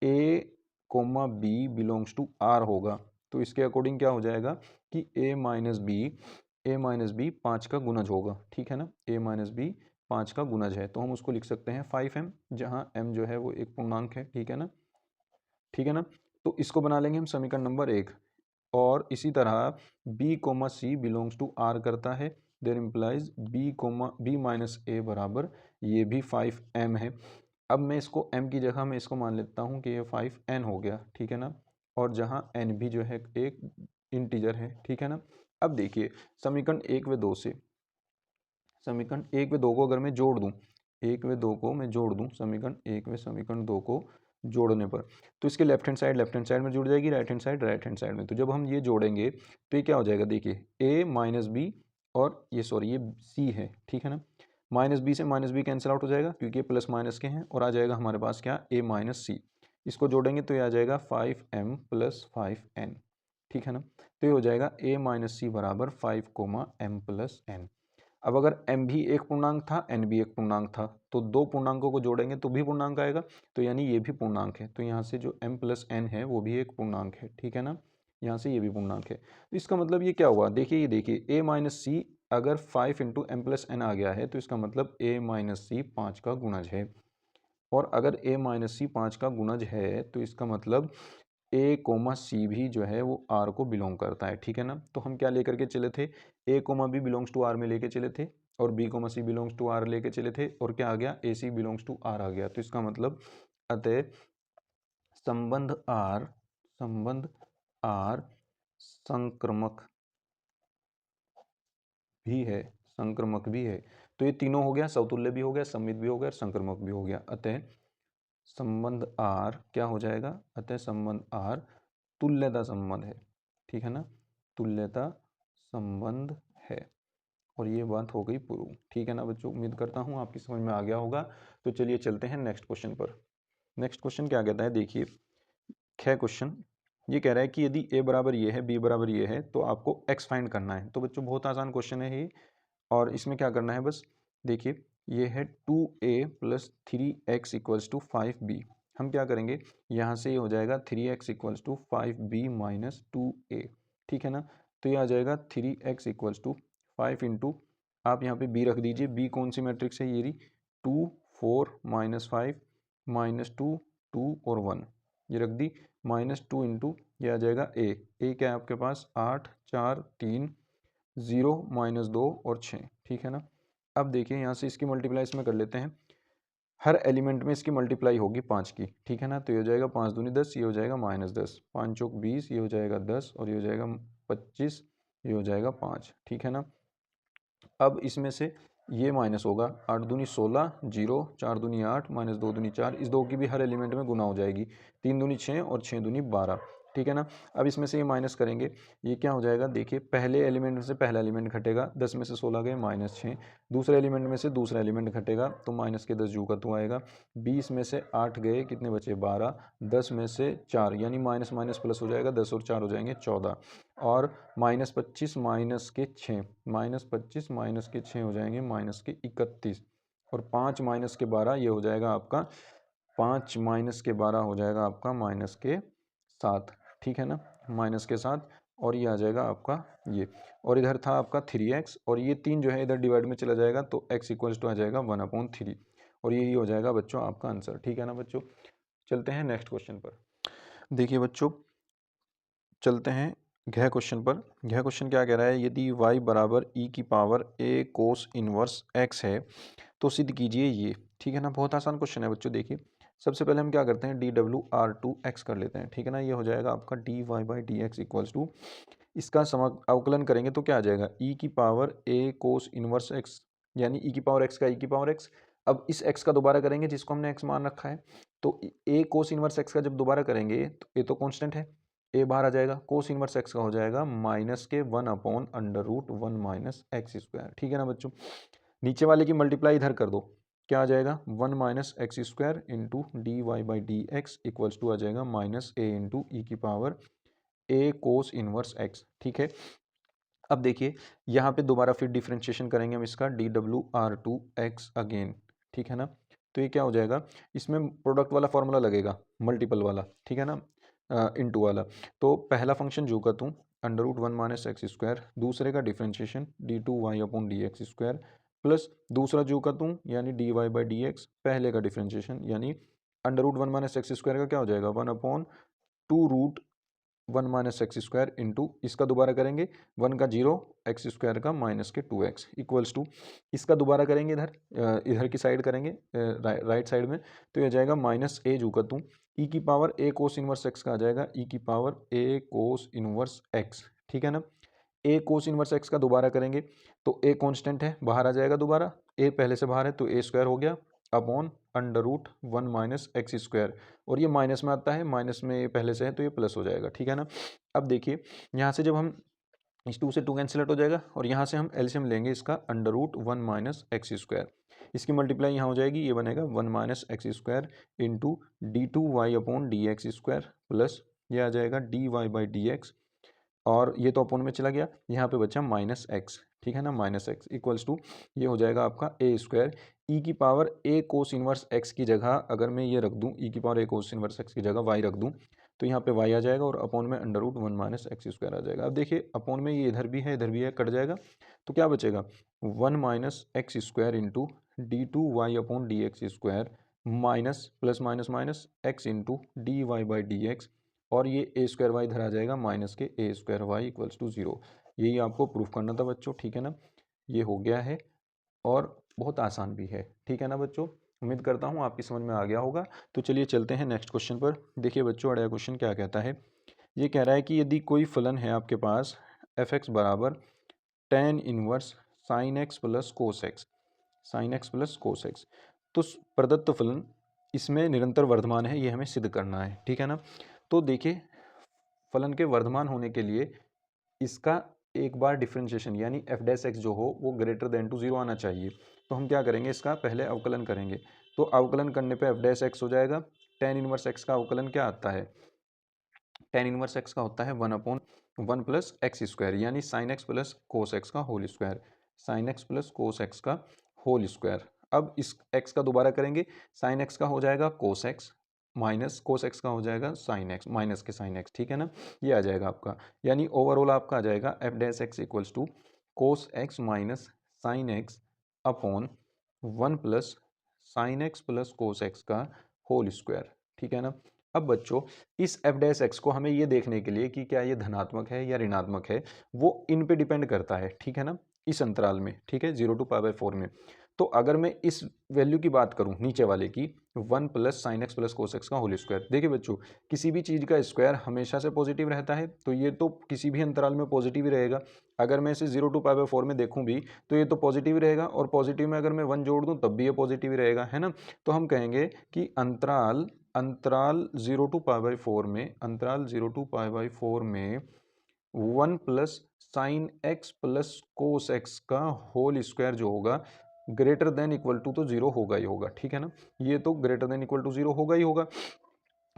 a comma b belongs to R होगा, तो इसके अकॉर्डिंग क्या हो जाएगा कि ए माइनस बी 5 का गुणज होगा, ठीक है ना। ए माइनस बी 5 का गुणज है, तो हम उसको लिख सकते हैं 5m, जहाँ m जो है वो एक पूर्णांक है, ठीक है ना, ठीक है ना। तो इसको बना लेंगे हम समीकरण नंबर 1। और इसी तरह b comma c belongs to R करता है, there implies b minus a बराबर ये भी 5m है। अब मैं इसको m की जगह मैं इसको मान लेता हूँ कि ये 5n हो गया, ठीक है ना। और जहाँ n भी जो है एक इंटीजर है, ठीक है ना। अब देखिए समीकरण 1 व 2 से, समीकरण 1 व 2 को अगर मैं जोड़ दूँ, 1 व 2 को मैं जोड़ दूँ, समीकरण 1 व समीकरण 2 को जोड़ने पर, तो इसके लेफ्ट हैंड साइड में जुड़ जाएगी, राइट हैंड साइड में। तो जब हम ये जोड़ेंगे तो ये क्या हो जाएगा, देखिए a माइनस बी, और ये सॉरी ये c है, ठीक है ना। माइनस बी से माइनस बी कैंसिल आउट हो जाएगा क्योंकि ये प्लस माइनस के हैं, और आ जाएगा हमारे पास क्या, a माइनस सी। इसको जोड़ेंगे तो ये आ जाएगा 5m प्लस 5n, ठीक है ना। तो ये हो जाएगा a माइनस सी बराबर 5 कोमा m प्लस n। अब अगर m भी एक पूर्णांक था, n भी एक पूर्णांक था, तो दो पूर्णांकों को जोड़ेंगे तो भी पूर्णांक आएगा, तो यानी ये भी पूर्णांक है। तो यहाँ से जो m प्लस n है वो भी एक पूर्णांक है, ठीक है ना। यहाँ से ये भी पूर्णांक है। तो इसका मतलब ये क्या हुआ, देखिए ये देखिए a माइनस सी अगर 5 इंटू एम प्लस एन आ गया है तो इसका मतलब a माइनस सी 5 का गुणज है। और अगर a माइनस सी 5 का गुणज है तो इसका मतलब ए कोमा सी भी जो है वो आर को बिलोंग करता है, ठीक है ना। तो हम क्या लेकर के चले थे, a comma b belongs to R में लेके चले थे, और b comma c belongs to R लेके चले थे, और क्या आ गया, a c belongs to R आ गया। तो इसका मतलब अतः संबंध आर संक्रमक भी है, संक्रमक भी है। तो ये तीनों हो गया, समतुल्य भी हो गया, सममित भी हो गया, संक्रमक भी हो गया। अतः संबंध आर क्या हो जाएगा, अतः संबंध आर तुल्यता संबंध है, ठीक है ना, तुल्यता संबंध है। और ये बात हो गई प्रूव, ठीक है ना बच्चों। उम्मीद करता हूँ आपकी समझ में आ गया होगा। तो चलिए चलते हैं नेक्स्ट क्वेश्चन पर। नेक्स्ट क्वेश्चन क्या कहता है, देखिए 6 क्वेश्चन। ये कह रहा है कि यदि ए बराबर ये है, बी बराबर ये है, तो आपको एक्स फाइंड करना है। तो बच्चों बहुत आसान क्वेश्चन है ये, और इसमें क्या करना है, बस देखिए ये है 2a plus 3x equals to 5b। हम क्या करेंगे, यहाँ से ये हो जाएगा 3x equals to 5b minus 2a, ठीक है ना। तो ये आ जाएगा 3x इक्वल्स टू 5 इंटू, आप यहाँ पे b रख दीजिए। b कौन सी मैट्रिक्स है, ये रही 2 4 माइनस 5 माइनस 2 2 और 1, ये रख दी, माइनस 2 इंटू ये आ जाएगा a क्या है आपके पास 8 4 3 0 माइनस 2 और 6, ठीक है ना। अब देखिए यहाँ से इसकी मल्टीप्लाई इसमें कर लेते हैं, हर एलिमेंट में इसकी मल्टीप्लाई होगी 5 की, ठीक है ना। तो ये हो जाएगा 5 दूनी 10, ये हो जाएगा माइनस 10, 5 चौक 20, ये हो जाएगा 10, और ये हो जाएगा 25, ये हो जाएगा 5, ठीक है ना। अब इसमें से ये माइनस होगा, 8 दूनी 16, 0 4 दूनी 8 माइनस 2 दूनी 4, इस 2 की भी हर एलिमेंट में गुना हो जाएगी, 3 दूनी 6 और 6 दूनी 12, ठीक है ना। अब इसमें से ये माइनस करेंगे, ये क्या हो जाएगा, देखिए पहले एलिमेंट में से पहला एलिमेंट घटेगा, 10 में से 16 गए -6, दूसरे एलिमेंट में से दूसरा एलिमेंट घटेगा तो माइनस के 10 जू का तो आएगा, 20 में से 8 गए, कितने बचे 12, 10 में से 4 यानी माइनस माइनस प्लस हो जाएगा, 10 और 4 हो जाएंगे 14, और -25 माइनस के 6, -25 माइनस के 6 हो जाएंगे माइनस के 31, और 5 माइनस के 12 ये हो जाएगा आपका 5 माइनस के 12 हो जाएगा आपका माइनस के 7, ठीक है ना, माइनस के 7, और ये आ जाएगा आपका ये, और इधर था आपका 3x, और ये 3 जो है इधर डिवाइड में चला जाएगा तो x इक्वल्स टू आ जाएगा 1/3, और यही हो जाएगा बच्चों आपका आंसर, ठीक है ना बच्चों। चलते हैं नेक्स्ट क्वेश्चन पर। देखिए बच्चों, चलते हैं घ क्वेश्चन पर। घ क्वेश्चन क्या कह रहा है, यदि y बराबर e की power a cos inverse x है तो सिद्ध कीजिए ये, ठीक है ना। बहुत आसान क्वेश्चन है बच्चों। देखिए सबसे पहले हम क्या करते हैं, DW/2x कर लेते हैं, ठीक है ना। ये हो जाएगा आपका dy/dx इक्वल्स टू, इसका अवकलन करेंगे तो क्या आ जाएगा, e की power a cos inverse x, यानी e की पावर x का e की पावर x। अब इस x का दोबारा करेंगे जिसको हमने x मान रखा है, तो a कोस इनवर्स x का जब दोबारा करेंगे तो a तो कांस्टेंट है, a बाहर आ जाएगा, कोस इनवर्स x का हो जाएगा -1/√1 माइनस एक्स स्क्वायर, ठीक है ना बच्चों। नीचे वाले की मल्टीप्लाई इधर कर दो, क्या आ जाएगा 1 minus x square into dy/dx equals to आ जाएगा -a इंटू ई की power a cos inverse x, ठीक है। अब देखिए यहाँ पे दोबारा फिर डिफ्रेंशिएशन करेंगे हम इसका DW/2x अगेन, ठीक है ना। तो ये क्या हो जाएगा, इसमें प्रोडक्ट वाला फॉर्मूला लगेगा, मल्टीपल वाला, ठीक है ना, इनटू वाला। तो पहला फंक्शन जो का तू √1 माइनस एक्स स्क्वायर, दूसरे का डिफ्रेंशिएशन d2y/dx स्क्वायर, प्लस दूसरा जो का तू यानी dy/dx, पहले का डिफ्रेंशिएशन यानी √1 माइनस एक्स स्क्वायर का क्या हो जाएगा 1/2√1 माइनस एक्स स्क्वायर इंटू इसका दोबारा करेंगे 1 का 0, एक्स स्क्वायर का माइनस के 2x इक्वल्स टू, इसका दोबारा करेंगे इधर की साइड करेंगे राइट साइड में, तो ये जाएगा -a जू का तू ई की power a cos inverse x का आ जाएगा ई की power a cos inverse x, ठीक है ना। a कोस इनवर्स x का दोबारा करेंगे तो a कांस्टेंट है, बाहर आ जाएगा दोबारा, a पहले से बाहर है तो a स्क्वायर हो गया अपॉन √1 माइनस एक्स स्क्वायर, और ये माइनस में आता है, माइनस में पहले से है तो ये प्लस हो जाएगा, ठीक है ना। अब देखिए यहाँ से जब हम इस 2 से 2 कैंसिल आउट हो जाएगा, और यहाँ से हम एलसीएम लेंगे इसका √1 माइनस एक्स स्क्वायर, इसकी मल्टीप्लाई यहाँ हो जाएगी, ये बनेगा 1 minus x square into d2y/dx square, plus ये आ जाएगा dy/dx, और ये तो अपोन में चला गया, यहाँ पे बचा -x, ठीक है ना, -x इक्वल्स टू ये हो जाएगा आपका a स्क्वायर ई की power a cos inverse x की जगह अगर मैं ये रख दूँ, ई की power a cos inverse x की जगह y रख दूँ तो यहाँ पे y आ जाएगा, और अपोन में √1 माइनस एक्स स्क्वायर आ जाएगा। अब देखिए अपोन में ये इधर भी है इधर भी है, कट जाएगा, तो क्या बचेगा 1 minus x square into d2y/dx square, minus plus minus minus x into dy/dx, और ये a स्क्वायर वाई इधर आ जाएगा माइनस के a square y equals to 0। यही आपको प्रूफ करना था बच्चों, ठीक है ना। ये हो गया है और बहुत आसान भी है, ठीक है ना बच्चों। उम्मीद करता हूँ आपकी समझ में आ गया होगा। तो चलिए चलते हैं नेक्स्ट क्वेश्चन पर। देखिए बच्चों अगला क्वेश्चन क्या कहता है, ये कह रहा है कि यदि कोई फलन है आपके पास f(x) बराबर tan inverse sin x plus cos x, sign x plus cos x, तो प्रदत्त फलन इसमें निरंतर वर्धमान है, ये हमें सिद्ध करना है, ठीक है ना। तो देखिए फलन के वर्धमान होने के लिए इसका एक बार डिफरेंशिएशन यानी f' जो हो वो ग्रेटर देन टू 0 आना चाहिए। तो हम क्या करेंगे, इसका पहले अवकलन करेंगे, तो अवकलन करने पे f' हो जाएगा, tan इनवर्स x का अवकलन क्या आता है, tan इनवर्स x का होता है 1/1 प्लस एक्स स्क्वायर, यानी sine x plus cos x का whole square, sine x plus cos x का होल स्क्वायर। अब इस x का दोबारा करेंगे, साइन x का हो जाएगा कोस एक्स, माइनस कोस एक्स का हो जाएगा साइन एक्स, माइनस के साइन एक्स, ठीक है ना। ये आ जाएगा आपका, यानी ओवरऑल आपका आ जाएगा f' equals to cos x minus sine x upon 1 plus sine x plus cos x का होल स्क्वायर, ठीक है ना। अब बच्चों इस f' को हमें ये देखने के लिए कि क्या ये धनात्मक है या ऋणात्मक है, वो इन पे डिपेंड करता है, ठीक है ना, इस अंतराल में, ठीक है, 0 to π/4 में। तो अगर मैं इस वैल्यू की बात करूं नीचे वाले की 1 plus sine x plus cos x का होल स्क्वायर, देखिए बच्चों किसी भी चीज़ का स्क्वायर हमेशा से पॉजिटिव रहता है, तो ये तो किसी भी अंतराल में पॉजिटिव ही रहेगा। अगर मैं इसे 0 to π/4 में देखूं भी तो ये तो पॉजिटिव ही रहेगा, और पॉजिटिव में अगर मैं 1 जोड़ दूं तब भी ये पॉजिटिव ही रहेगा, है ना। तो हम कहेंगे कि अंतराल अंतराल 0 टू पाई बाई 4 में, अंतराल 0 टू पाई बाई 4 में 1 plus sine x plus cos x का होल स्क्वायर जो होगा ग्रेटर देन इक्वल टू तो जीरो होगा ही होगा, ठीक है ना। ये तो greater than equal to zero होगा ही होगा।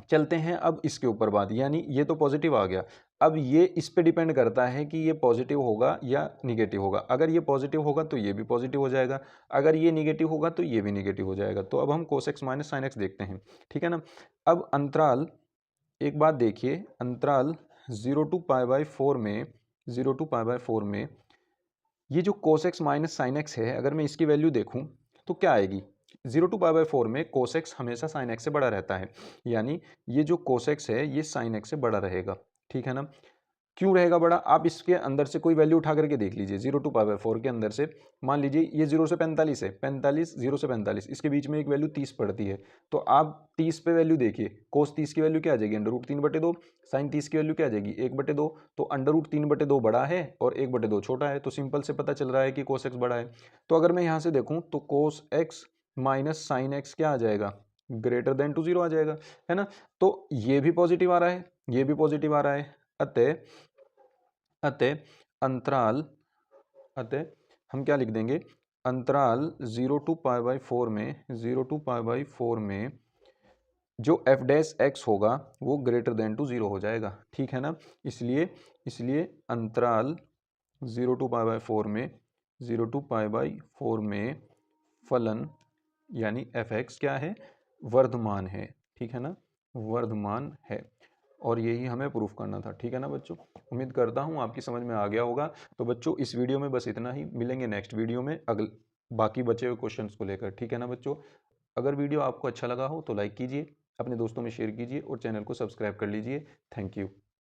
चलते हैं अब इसके ऊपर बात, यानी ये तो पॉजिटिव आ गया। अब ये इस पे डिपेंड करता है कि ये पॉजिटिव होगा या निगेटिव होगा। अगर ये पॉजिटिव होगा तो ये भी पॉजिटिव हो जाएगा, अगर ये निगेटिव होगा तो ये भी निगेटिव हो जाएगा। तो अब हम कोस एक्स माइनस साइन एक्स देखते हैं, ठीक है ना। अब अंतराल, एक बात देखिए, अंतराल 0 टू पाई बाई 4 में, 0 टू पाई बाई 4 में ये जो कोस एक्स माइनस साइन एक्स है, अगर मैं इसकी वैल्यू देखूं तो क्या आएगी। 0 टू पाई बाई 4 में कोस एक्स हमेशा साइन एक्स से बड़ा रहता है, यानी ये जो कोस एक्स है ये साइन एक्स से बड़ा रहेगा, ठीक है ना। क्यों रहेगा बड़ा, आप इसके अंदर से कोई वैल्यू उठा करके देख लीजिए। 0 टू पाई बाई 4 के अंदर से मान लीजिए ये 0 से 45 है, 45, 0 से 45, इसके बीच में एक वैल्यू 30 पड़ती है। तो आप 30 पे वैल्यू देखिए, कोस 30 की वैल्यू क्या आ जाएगी, अंडर रूट 3/2। साइन 30 की वैल्यू क्या आ जाएगी, 1/2। तो अंडर रूट 3/2 बड़ा है और 1/2 छोटा है, तो सिंपल से पता चल रहा है कि कोस एक्स बड़ा है। तो अगर मैं यहाँ से देखूँ तो कोस एक्स माइनस साइन एक्स क्या आ जाएगा, ग्रेटर देन टू जीरो आ जाएगा, है ना। तो ये भी पॉजिटिव आ रहा है, ये भी पॉजिटिव आ रहा है। अतः अतः अंतराल, अतः हम क्या लिख देंगे, अंतराल 0 टू पाई बाई 4 में, 0 टू पाई बाई 4 में जो एफ डैश एक्स होगा वो ग्रेटर देन टू जीरो हो जाएगा, ठीक है ना। इसलिए इसलिए अंतराल 0 टू पाई बाई 4 में, 0 टू पाई बाई 4 में फलन यानी एफ एक्स क्या है, वर्धमान है, ठीक है ना, वर्धमान है। और यही हमें प्रूफ करना था, ठीक है ना बच्चों। उम्मीद करता हूँ आपकी समझ में आ गया होगा। तो बच्चों इस वीडियो में बस इतना ही, मिलेंगे नेक्स्ट वीडियो में बाकी बचे हुए क्वेश्चंस को लेकर, ठीक है ना बच्चों। अगर वीडियो आपको अच्छा लगा हो तो लाइक कीजिए, अपने दोस्तों में शेयर कीजिए और चैनल को सब्सक्राइब कर लीजिए। Thank you.